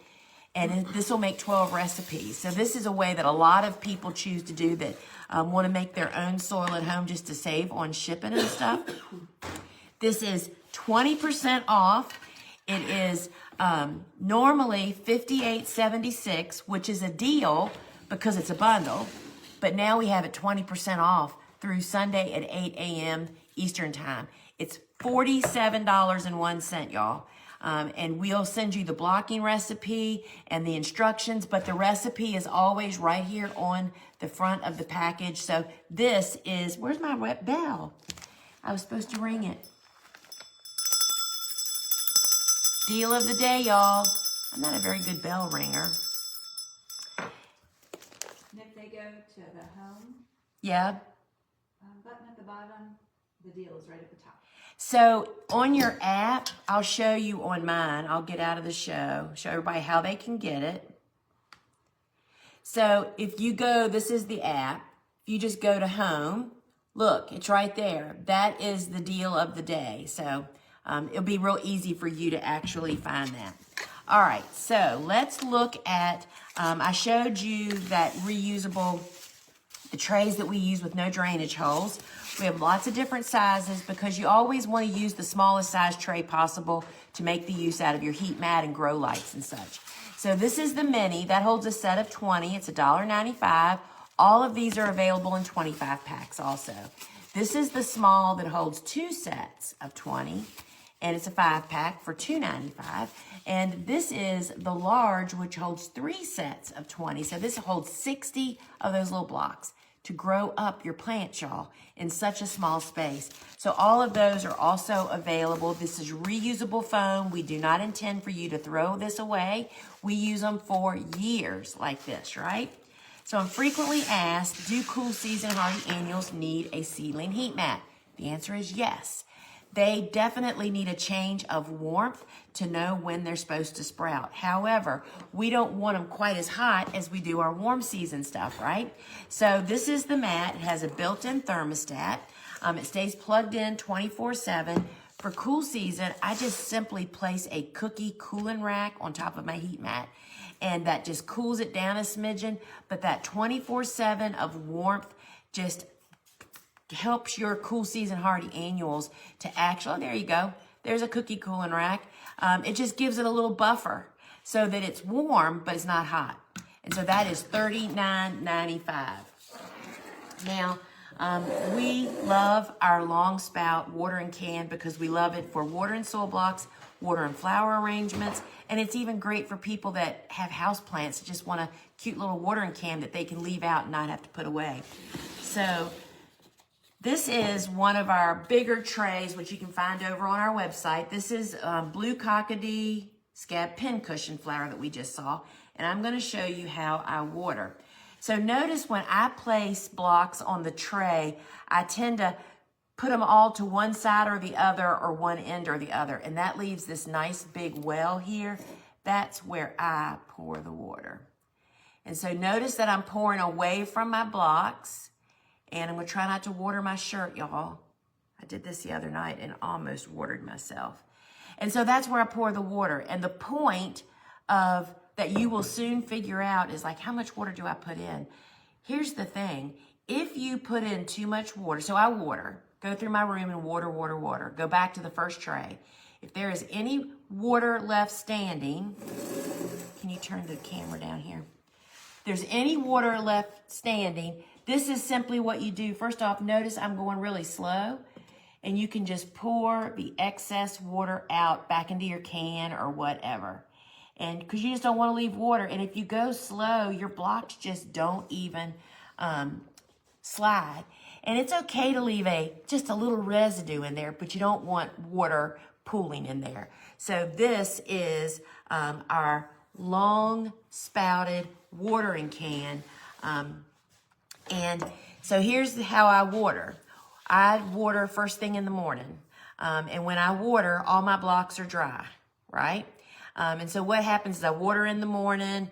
and this will make 12 recipes. So this is a way that a lot of people choose to do that want to make their own soil at home just to save on shipping and stuff. This is 20% off. It is normally $58.76, which is a deal because it's a bundle, but now we have it 20% off through Sunday at 8 a.m. Eastern time. It's $47.01, y'all. And we'll send you the blocking recipe and the instructions, but the recipe is always right here on the front of the package. So this is, where's my bell? I was supposed to ring it. Deal of the day, y'all. I'm not a very good bell ringer. And if they go to the home Yeah. button at the bottom, the deal is right at the top. So on your app, I'll show you on mine. I'll get out of the show everybody how they can get it. So if you go, this is the app. If you just go to home, look, it's right there. That is the deal of the day. So it'll be real easy for you to actually find that. All right, so let's look at, I showed you that reusable, the trays that we use with no drainage holes. We have lots of different sizes because you always want to use the smallest size tray possible to make the use out of your heat mat and grow lights and such. So this is the mini, that holds a set of 20, it's $1.95. All of these are available in 25 packs also. This is the small that holds 2 sets of 20. And it's a 5-pack for $2.95. And this is the large, which holds 3 sets of 20. So this holds 60 of those little blocks to grow up your plants, y'all, in such a small space. So all of those are also available. This is reusable foam. We do not intend for you to throw this away. We use them for years like this, right? So I'm frequently asked, do cool season hardy annuals need a seedling heat mat? The answer is yes. They definitely need a change of warmth to know when they're supposed to sprout. However, we don't want them quite as hot as we do our warm season stuff, right? So this is the mat. It has a built-in thermostat. It stays plugged in 24/7. For cool season, I just simply place a cookie cooling rack on top of my heat mat, and that just cools it down a smidgen, but that 24/7 of warmth just helps your cool season hardy annuals to actually, oh, there you go. There's a cookie cooling rack. It just gives it a little buffer so that it's warm, but it's not hot. And so that is $39.95. Now, we love our long spout watering can because we love it for watering soil blocks, watering flower arrangements, and it's even great for people that have house plants that just want a cute little watering can that they can leave out and not have to put away. So this is one of our bigger trays, which you can find over on our website. This is blue cockadee scab pincushion flower that we just saw. And I'm going to show you how I water. So notice when I place blocks on the tray, I tend to put them all to one side or the other, or one end or the other. And that leaves this nice big well here. That's where I pour the water. And so notice that I'm pouring away from my blocks. And I'm going to try not to water my shirt, y'all. I did this the other night and almost watered myself. And so that's where I pour the water. And the point of that you will soon figure out is like, how much water do I put in? Here's the thing. If you put in too much water, so I water, go through my room and water, water, water. Go back to the first tray. If there is any water left standing, can you turn the camera down here? If there's any water left standing, this is simply what you do. First off, notice I'm going really slow, and you can just pour the excess water out back into your can or whatever. And because you just don't want to leave water. And if you go slow, your blocks just don't even slide. And it's okay to leave just a little residue in there, but you don't want water pooling in there. So this is our long spouted watering can. And So here's how I water. I water first thing in the morning. And when I water, all my blocks are dry, right? And so what happens is I water in the morning.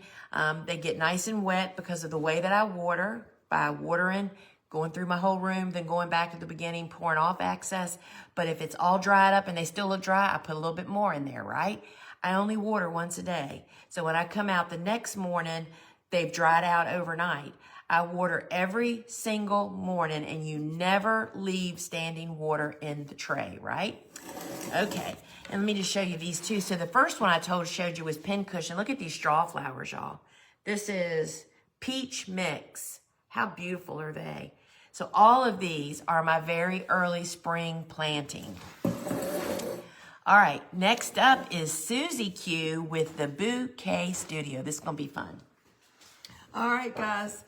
They get nice and wet because of the way that I water, by watering, going through my whole room, then going back to the beginning, pouring off excess. But if it's all dried up and they still look dry, I put a little bit more in there, right? I only water once a day. So when I come out the next morning, they've dried out overnight. I water every single morning, and you never leave standing water in the tray, right? Okay, and let me just show you these two. So the first one I showed you was pincushion. Look at these straw flowers, y'all. This is peach mix. How beautiful are they? So all of these are my very early spring planting. All right, next up is Susie Q with the Bouquet Studio. This is gonna be fun. All right, guys.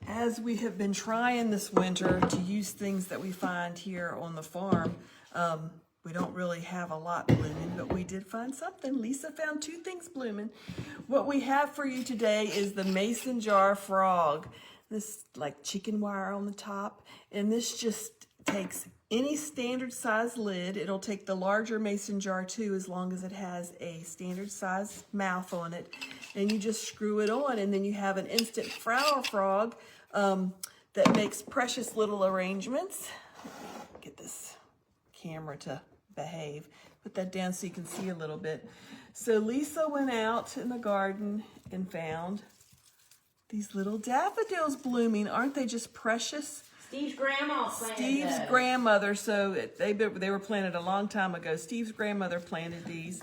As we have been trying this winter to use things that we find here on the farm, we don't really have a lot blooming, but we did find something. Lisa found 2 things blooming. What we have for you today is the mason jar frog. This like chicken wire on the top, and this just takes any standard size lid. It'll take the larger mason jar too, as long as it has a standard size mouth on it. And you just screw it on, and then you have an instant flower frog that makes precious little arrangements. Get this camera to behave. Put that down so you can see a little bit. So Lisa went out in the garden and found these little daffodils blooming. Aren't they just precious? Steve's grandma planted Steve's those. grandmother, so they were planted a long time ago. Steve's grandmother planted these.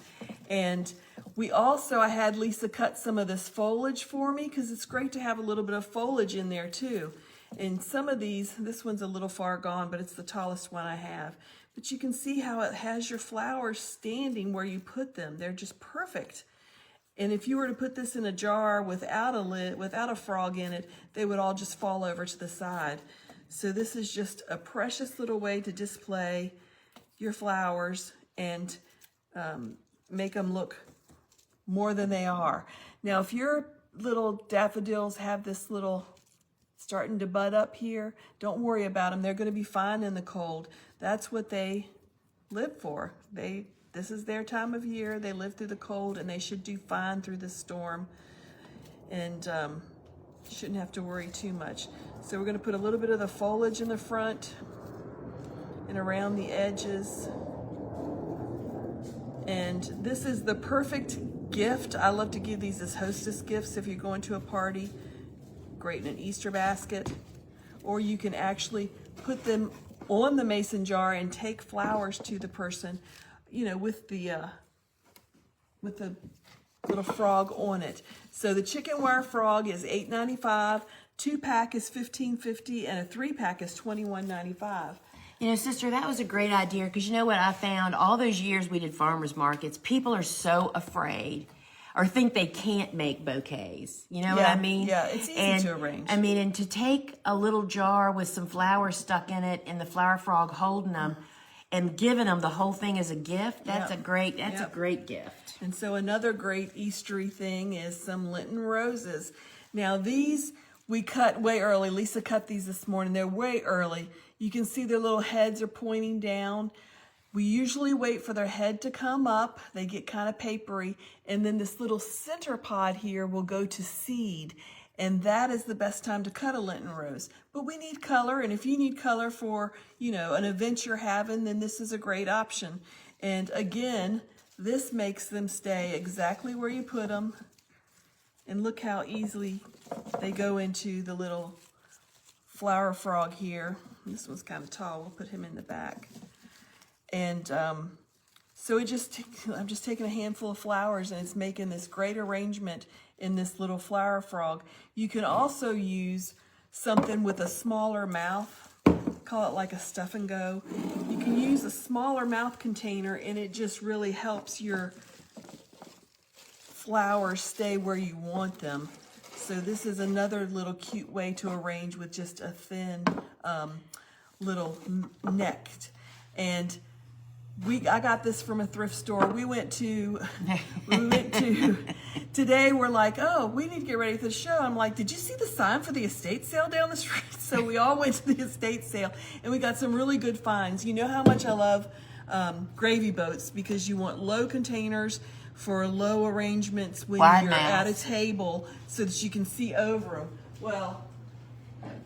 And I had Lisa cut some of this foliage for me, because it's great to have a little bit of foliage in there too. And some of these, this one's a little far gone, but it's the tallest one I have. But you can see how it has your flowers standing where you put them. They're just perfect. And if you were to put this in a jar without a lid, without a frog in it, they would all just fall over to the side. So this is just a precious little way to display your flowers and make them look more than they are. Now, if your little daffodils have this little starting to bud up here, don't worry about them. They're going to be fine in the cold. That's what they live for. This is their time of year. They live through the cold, and they should do fine through the storm, and shouldn't have to worry too much. So we're going to put a little bit of the foliage in the front and around the edges. And this is the perfect gift. I love to give these as hostess gifts if you're going to a party. Great in an Easter basket. Or you can actually put them on the mason jar and take flowers to the person, you know, with the little frog on it. So the chicken wire frog is $8.95, 2-pack is $15.50, and a 3-pack is $21.95. You know, sister, that was a great idea, because you know what I found? All those years we did farmers markets, people are so afraid or think they can't make bouquets. You know what I mean? Yeah, it's easy to arrange. I mean, and to take a little jar with some flowers stuck in it and the flower frog holding them and giving them the whole thing as a gift, that's a great gift. And so another great Eastery thing is some Lenten roses. Now these we cut way early. Lisa cut these this morning. They're way early. You can see their little heads are pointing down. We usually wait for their head to come up. They get kind of papery. And then this little center pod here will go to seed. And that is the best time to cut a Lenten rose. But we need color. And if you need color for, you know, an event you're having, then this is a great option. And again, this makes them stay exactly where you put them. And look how easily they go into the little flower frog here. This one's kind of tall. We'll put him in the back. And so I'm just taking a handful of flowers, and it's making this great arrangement in this little flower frog. You can also use something with a smaller mouth. Call it like a stuff and go. You can use a smaller mouth container, and it just really helps your flowers stay where you want them. So this is another little cute way to arrange with just a thin little neck. And I got this from a thrift store. We went to today. We're like, oh, we need to get ready for the show. I'm like, did you see the sign for the estate sale down the street? So we all went to the estate sale, and we got some really good finds. You know how much I love gravy boats, because you want low containers for low arrangements when Wide you're mouth. at a table, so that you can see over them. Well,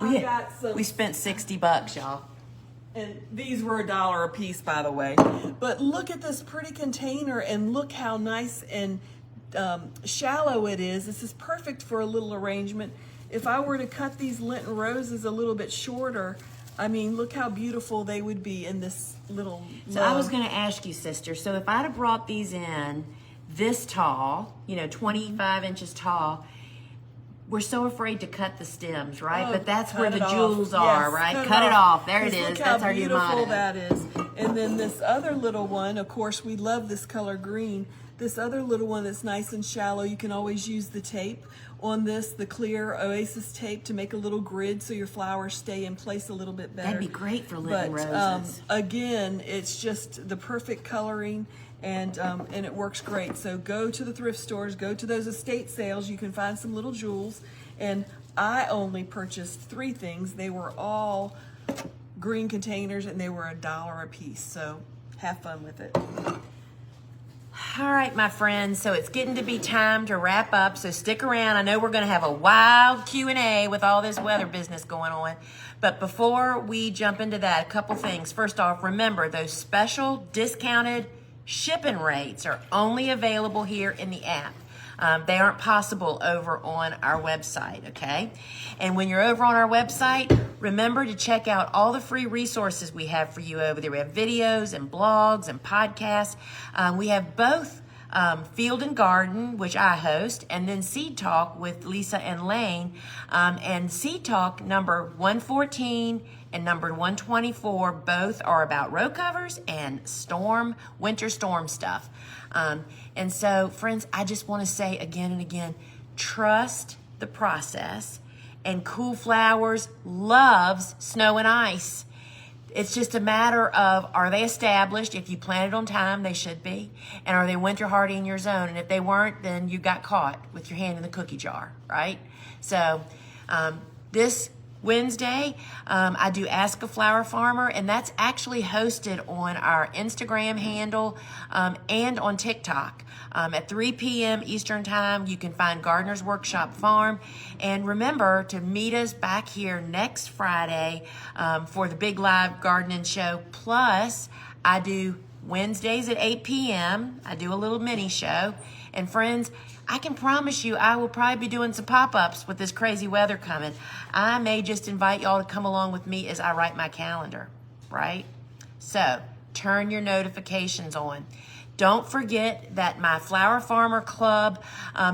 We, I got some. we spent $60, y'all. And these were $1 a piece, by the way. But look at this pretty container, and look how nice and shallow it is. This is perfect for a little arrangement. If I were to cut these Lenten roses a little bit shorter, I mean, look how beautiful they would be in this little So I was going to ask you, sister, so if I'd have brought these in this tall, 25 inches tall, we're so afraid to cut the stems, right? Oh, but that's cut where it the off. jewels are, Yes, right? Cut it off. There it Just is. Look how That's our new beautiful motto. that is. And then this other little one, of course, we love this color green. This other little one that's nice and shallow, you can always use the tape on this, the clear Oasis tape, to make a little grid so your flowers stay in place a little bit better. That'd be great for Lenten But roses. again, it's just the perfect coloring, and it works great. So go to the thrift stores, go to those estate sales. You can find some little jewels. And I only purchased 3 things. They were all green containers, and they were $1 a piece. So have fun with it. All right, my friends, so it's getting to be time to wrap up, so stick around. I know we're going to have a wild Q&A with all this weather business going on, but before we jump into that, a couple things. First off, remember, those special discounted shipping rates are only available here in the app. They aren't possible over on our website, okay? And when you're over on our website, remember to check out all the free resources we have for you over there. We have videos and blogs and podcasts. We have both Field and Garden, which I host, and then Seed Talk with Lisa and Lane. And Seed Talk number 114 and number 124, both are about row covers and winter storm stuff. And so, friends, I just want to say again and again, trust the process. And Cool Flowers loves snow and ice. It's just a matter of, are they established? If you planted on time, they should be. And are they winter hardy in your zone? And if they weren't, then you got caught with your hand in the cookie jar, right? So this Wednesday, I do Ask a Flower Farmer, and that's actually hosted on our Instagram handle and on TikTok. At 3 p.m. Eastern Time, you can find Gardener's Workshop Farm. And remember to meet us back here next Friday for the big live gardening show. Plus, I do Wednesdays at 8 p.m. I do a little mini show. And friends, I can promise you I will probably be doing some pop-ups with this crazy weather coming. I may just invite y'all to come along with me as I write my calendar, right? So turn your notifications on. Don't forget that my Flower Farmer Club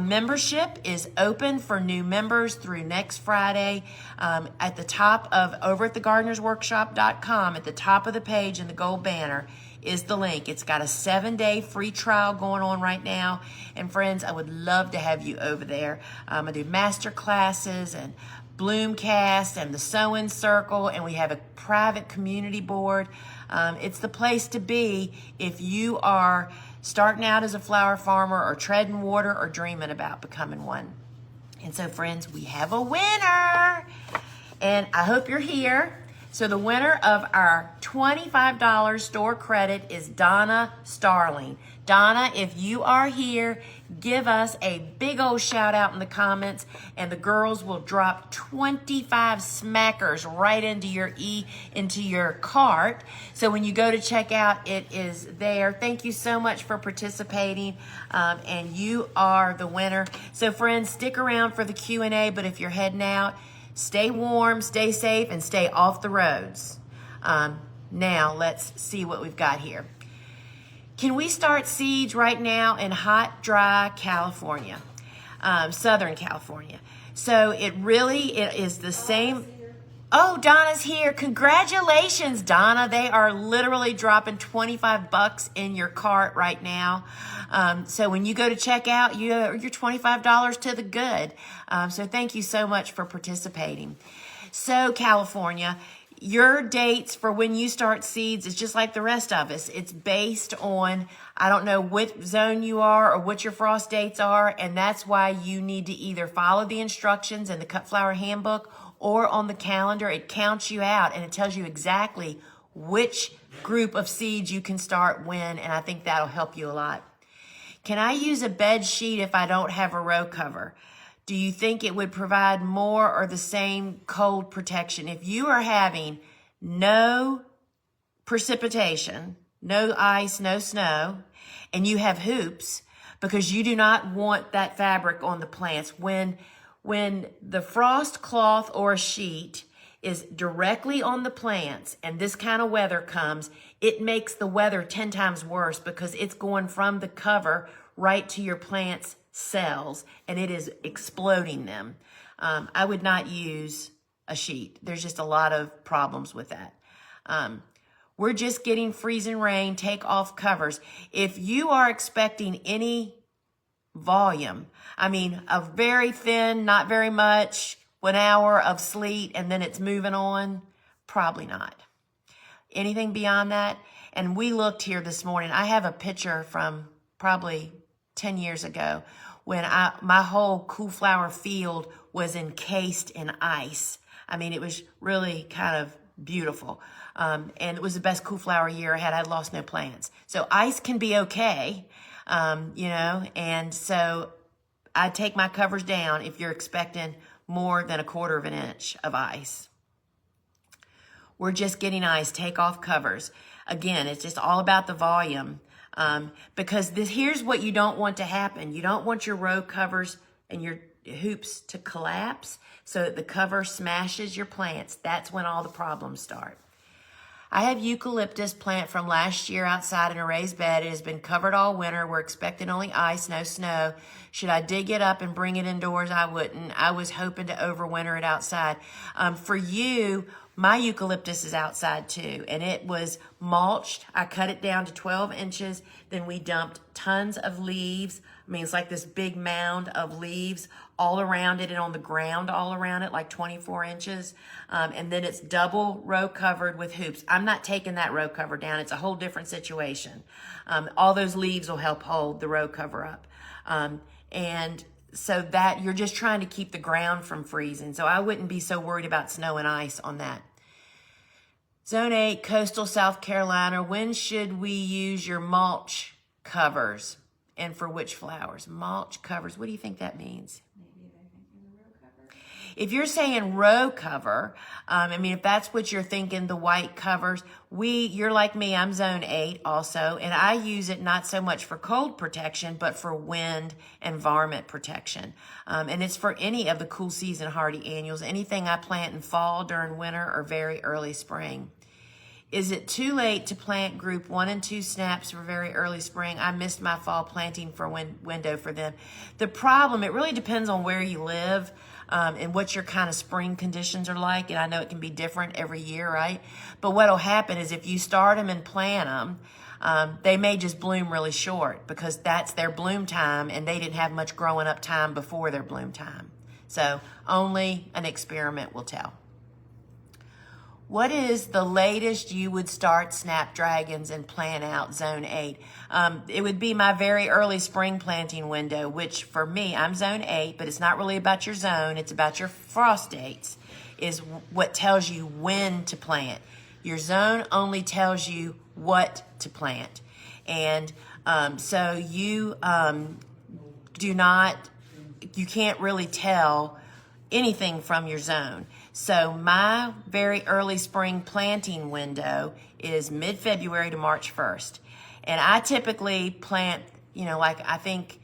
membership is open for new members through next Friday. At the top of, over at thegardenersworkshop.com, at the top of the page in the gold banner, is the link. It's got a 7-day free trial going on right now. And friends, I would love to have you over there. I do master classes and Bloomcast and the Sewing Circle, and we have a private community board. It's the place to be if you are starting out as a flower farmer or treading water or dreaming about becoming one. And so, friends, we have a winner. And I hope you're here. So the winner of our $25 store credit is Donna Starling. Donna, if you are here, give us a big old shout out in the comments, and the girls will drop 25 smackers right into your cart. So when you go to check out, it is there. Thank you so much for participating, and you are the winner. So friends, stick around for the Q&A, but if you're heading out, stay warm, stay safe, and stay off the roads. Now, let's see what we've got here. Can we start seeds right now in hot, dry California, Southern California? So it is the same. Oh, Donna's here. Congratulations, Donna. They are literally dropping $25 in your cart right now. So when you go to check out, you're $25 to the good. So thank you so much for participating. So California, your dates for when you start seeds is just like the rest of us. It's based on, I don't know what zone you are or what your frost dates are, and that's why you need to either follow the instructions in the Cut Flower Handbook or on the calendar. It counts you out and it tells you exactly which group of seeds you can start when, and I think that'll help you a lot. Can I use a bed sheet if I don't have a row cover? Do you think it would provide more or the same cold protection? If you are having no precipitation, no ice, no snow, and you have hoops, because you do not want that fabric on the plants. When the frost cloth or a sheet is directly on the plants and this kind of weather comes, it makes the weather 10 times worse because it's going from the cover right to your plants' cells and it is exploding them. I would not use a sheet. There's just a lot of problems with that. We're just getting freezing rain, take off covers. If you are expecting any volume, I mean, a very thin, not very much, 1 hour of sleet and then it's moving on, probably not. Anything beyond that, and we looked here this morning, I have a picture from probably 10 years ago when my whole cool flower field was encased in ice. I mean, it was really kind of beautiful. And it was the best cool flower year I had. I'd lost no plants. So ice can be okay, and so I take my covers down if you're expecting more than 1/4 of an inch of ice. We're just getting ice, take off covers. Again, it's just all about the volume. Because here's what you don't want to happen. You don't want your row covers and your hoops to collapse so that the cover smashes your plants. That's when all the problems start. I have eucalyptus plant from last year outside in a raised bed. It has been covered all winter. We're expecting only ice, no snow. Should I dig it up and bring it indoors? I wouldn't. I was hoping to overwinter it outside. For you, my eucalyptus is outside too, and it was mulched. I cut it down to 12 inches. Then we dumped tons of leaves. I mean, it's like this big mound of leaves all around it and on the ground all around it, like 24 inches. And then it's double row covered with hoops. I'm not taking that row cover down. It's a whole different situation. All those leaves will help hold the row cover up. And so that you're just trying to keep the ground from freezing. So I wouldn't be so worried about snow and ice on that. Zone 8, coastal South Carolina. When should we use your mulch covers and for which flowers? Mulch covers, what do you think that means? Maybe they're thinking the row cover. If you're saying row cover, if that's what you're thinking, the white covers, you're like me, I'm zone 8 also, and I use it not so much for cold protection, but for wind and varmint protection. And it's for any of the cool season hardy annuals, anything I plant in fall, during winter, or very early spring. Is it too late to plant group 1 and 2 snaps for very early spring? I missed my fall planting for window for them. The problem, it really depends on where you live and what your kind of spring conditions are like. And I know it can be different every year, right? But what'll happen is if you start them and plant them, they may just bloom really short because that's their bloom time and they didn't have much growing up time before their bloom time. So only an experiment will tell. What is the latest you would start snapdragons and plant out zone 8? It would be my very early spring planting window, which for me, I'm zone 8, but it's not really about your zone. It's about your frost dates is what tells you when to plant. Your zone only tells you what to plant. And so you you can't really tell anything from your zone. So my very early spring planting window is mid-February to March 1st. And I typically plant, I think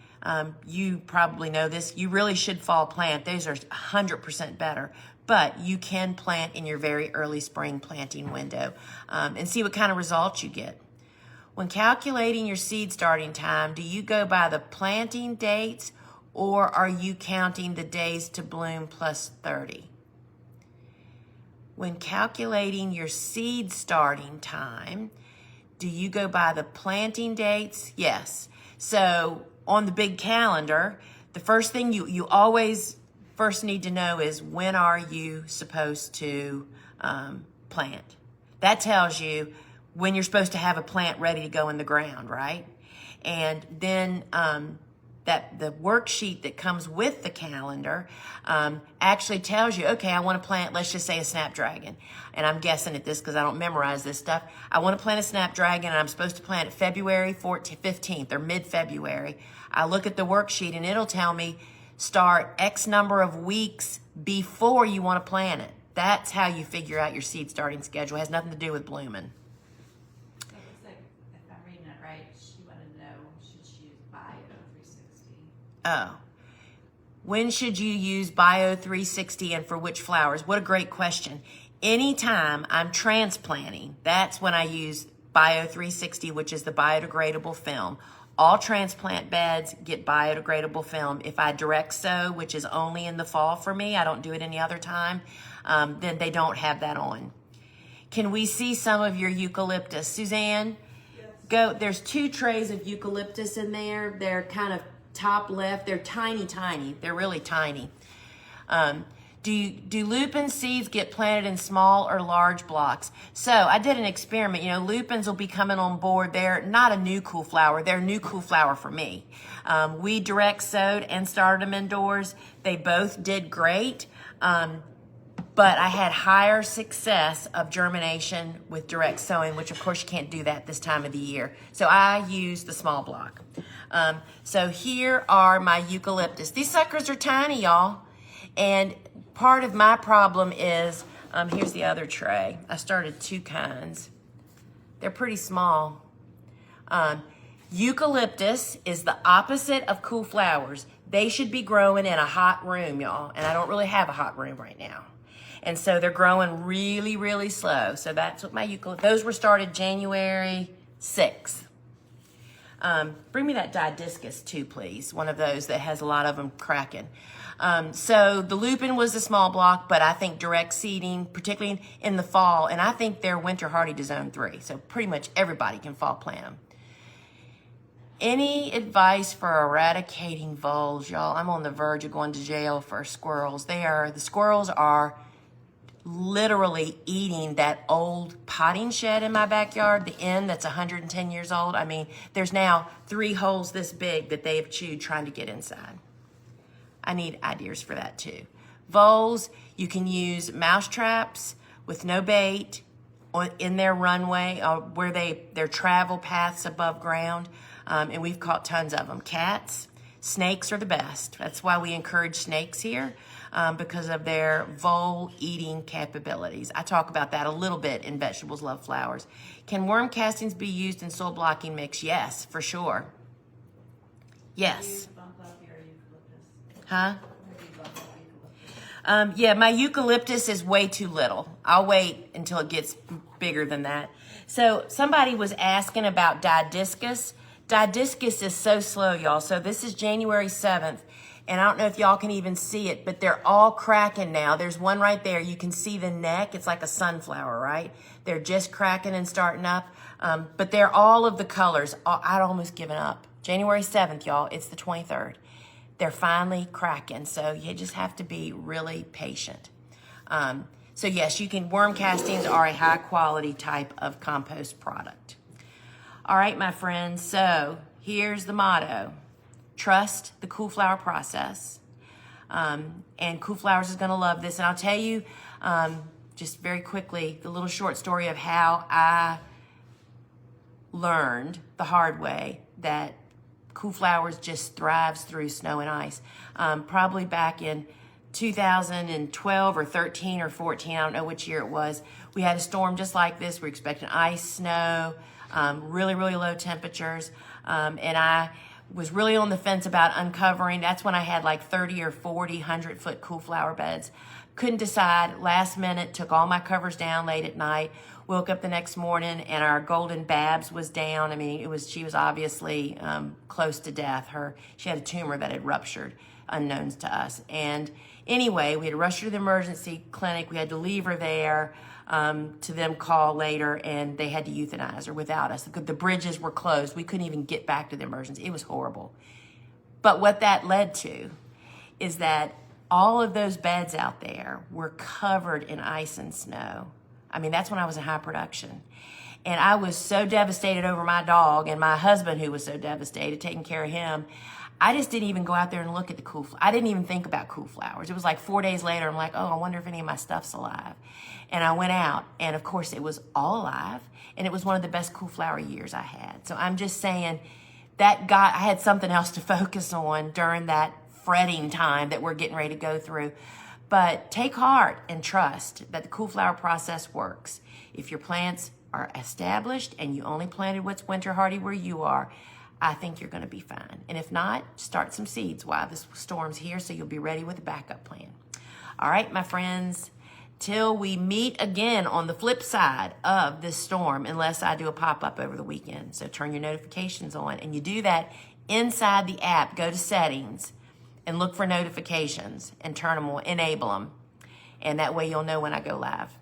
you probably know this, you really should fall plant. Those are 100% better. But you can plant in your very early spring planting window and see what kind of results you get. When calculating your seed starting time, do you go by the planting dates or are you counting the days to bloom plus 30? When calculating your seed starting time, do you go by the planting dates? Yes. So on the big calendar, the first thing you always first need to know is when are you supposed to plant. That tells you when you're supposed to have a plant ready to go in the ground, right? And then that the worksheet that comes with the calendar actually tells you, okay, I want to plant, let's just say a snapdragon. And I'm guessing at this because I don't memorize this stuff. I want to plant a snapdragon and I'm supposed to plant it February 14th, 15th or mid-February. I look at the worksheet and it'll tell me start X number of weeks before you want to plant it. That's how you figure out your seed starting schedule. It has nothing to do with blooming. So it looks like, if I'm reading it right, she wanted to know, should she use Bio 360? Oh. When should you use Bio 360 and for which flowers? What a great question. Anytime I'm transplanting, that's when I use Bio 360, which is the biodegradable film. All transplant beds get biodegradable film. If I direct sow, which is only in the fall for me, I don't do it any other time, then they don't have that on. Can we see some of your eucalyptus? Suzanne, yes. Go. There's 2 trays of eucalyptus in there. They're kind of top left. They're tiny, tiny. They're really tiny. Do lupin seeds get planted in small or large blocks? So I did an experiment. You know, lupins will be coming on board. They're not a new cool flower. They're a new cool flower for me. We direct sowed and started them indoors. They both did great. But I had higher success of germination with direct sowing, which of course you can't do that this time of the year. So I use the small block. So here are my eucalyptus. These suckers are tiny, y'all. And part of my problem is, here's the other tray. I started 2 kinds. They're pretty small. Eucalyptus is the opposite of cool flowers. They should be growing in a hot room, y'all. And I don't really have a hot room right now. And so they're growing really, really slow. So that's what my eucalyptus, those were started January 6th. Bring me that didiscus too, please. One of those that has a lot of them cracking. So the lupin was the small block, but I think direct seeding, particularly in the fall, and I think they're winter hardy to zone 3. So pretty much everybody can fall plant them. Any advice for eradicating voles, y'all? I'm on the verge of going to jail for squirrels. The squirrels are literally eating that old potting shed in my backyard, the inn that's 110 years old. I mean, there's now 3 holes this big that they have chewed trying to get inside. I need ideas for that too. Voles, you can use mouse traps with no bait in their runway or where their travel paths above ground, and we've caught tons of them. Cats, snakes are the best. That's why we encourage snakes here. Because of their vole eating capabilities. I talk about that a little bit in Vegetables Love Flowers. Can worm castings be used in soil blocking mix? Yes, for sure. Yes. Huh? Yeah, my eucalyptus is way too little. I'll wait until it gets bigger than that. So somebody was asking about didiscus. Didiscus is so slow, y'all. So this is January 7th. And I don't know if y'all can even see it, but they're all cracking now. There's one right there. You can see the neck. It's like a sunflower, right? They're just cracking and starting up. But they're all of the colors. I'd almost given up. January 7th, y'all. It's the 23rd. They're finally cracking. So you just have to be really patient. So yes, worm castings are a high quality type of compost product. All right, my friends. So here's the motto. Trust the cool flower process. And Cool Flowers is going to love this. And I'll tell you just very quickly the little short story of how I learned the hard way that Cool Flowers just thrives through snow and ice. Probably back in 2012 or 13 or 14, I don't know which year it was, we had a storm just like this. We're expecting ice, snow, really, really low temperatures. And I was really on the fence about uncovering. That's when I had like 30 or 40 100-foot cool flower beds. Couldn't decide. Last minute, took all my covers down late at night. Woke up the next morning and our golden Babs was down. I mean, she was obviously close to death. She had a tumor that had ruptured, unknowns to us. And anyway, we had rushed her to the emergency clinic. We had to leave her there. To them call later, and they had to euthanize her without us. The bridges were closed. We couldn't even get back to the emergency. It was horrible. But what that led to is that all of those beds out there were covered in ice and snow I mean, that's when I was in high production. And I was so devastated over my dog and my husband who was so devastated taking care of him. I just didn't even go out there and look at the I didn't even think about cool flowers. It was like 4 days later, I'm like, oh, I wonder if any of my stuff's alive. And I went out, and of course it was all alive, and it was one of the best cool flower years I had. So I'm just saying that I had something else to focus on during that fretting time that we're getting ready to go through. But take heart and trust that the cool flower process works. If your plants are established and you only planted what's winter hardy where you are, I think you're going to be fine. And if not, start some seeds while the storm's here so you'll be ready with a backup plan. All right, my friends, till we meet again on the flip side of this storm, unless I do a pop-up over the weekend. So turn your notifications on, and you do that inside the app. Go to settings and look for notifications and enable them. And that way you'll know when I go live.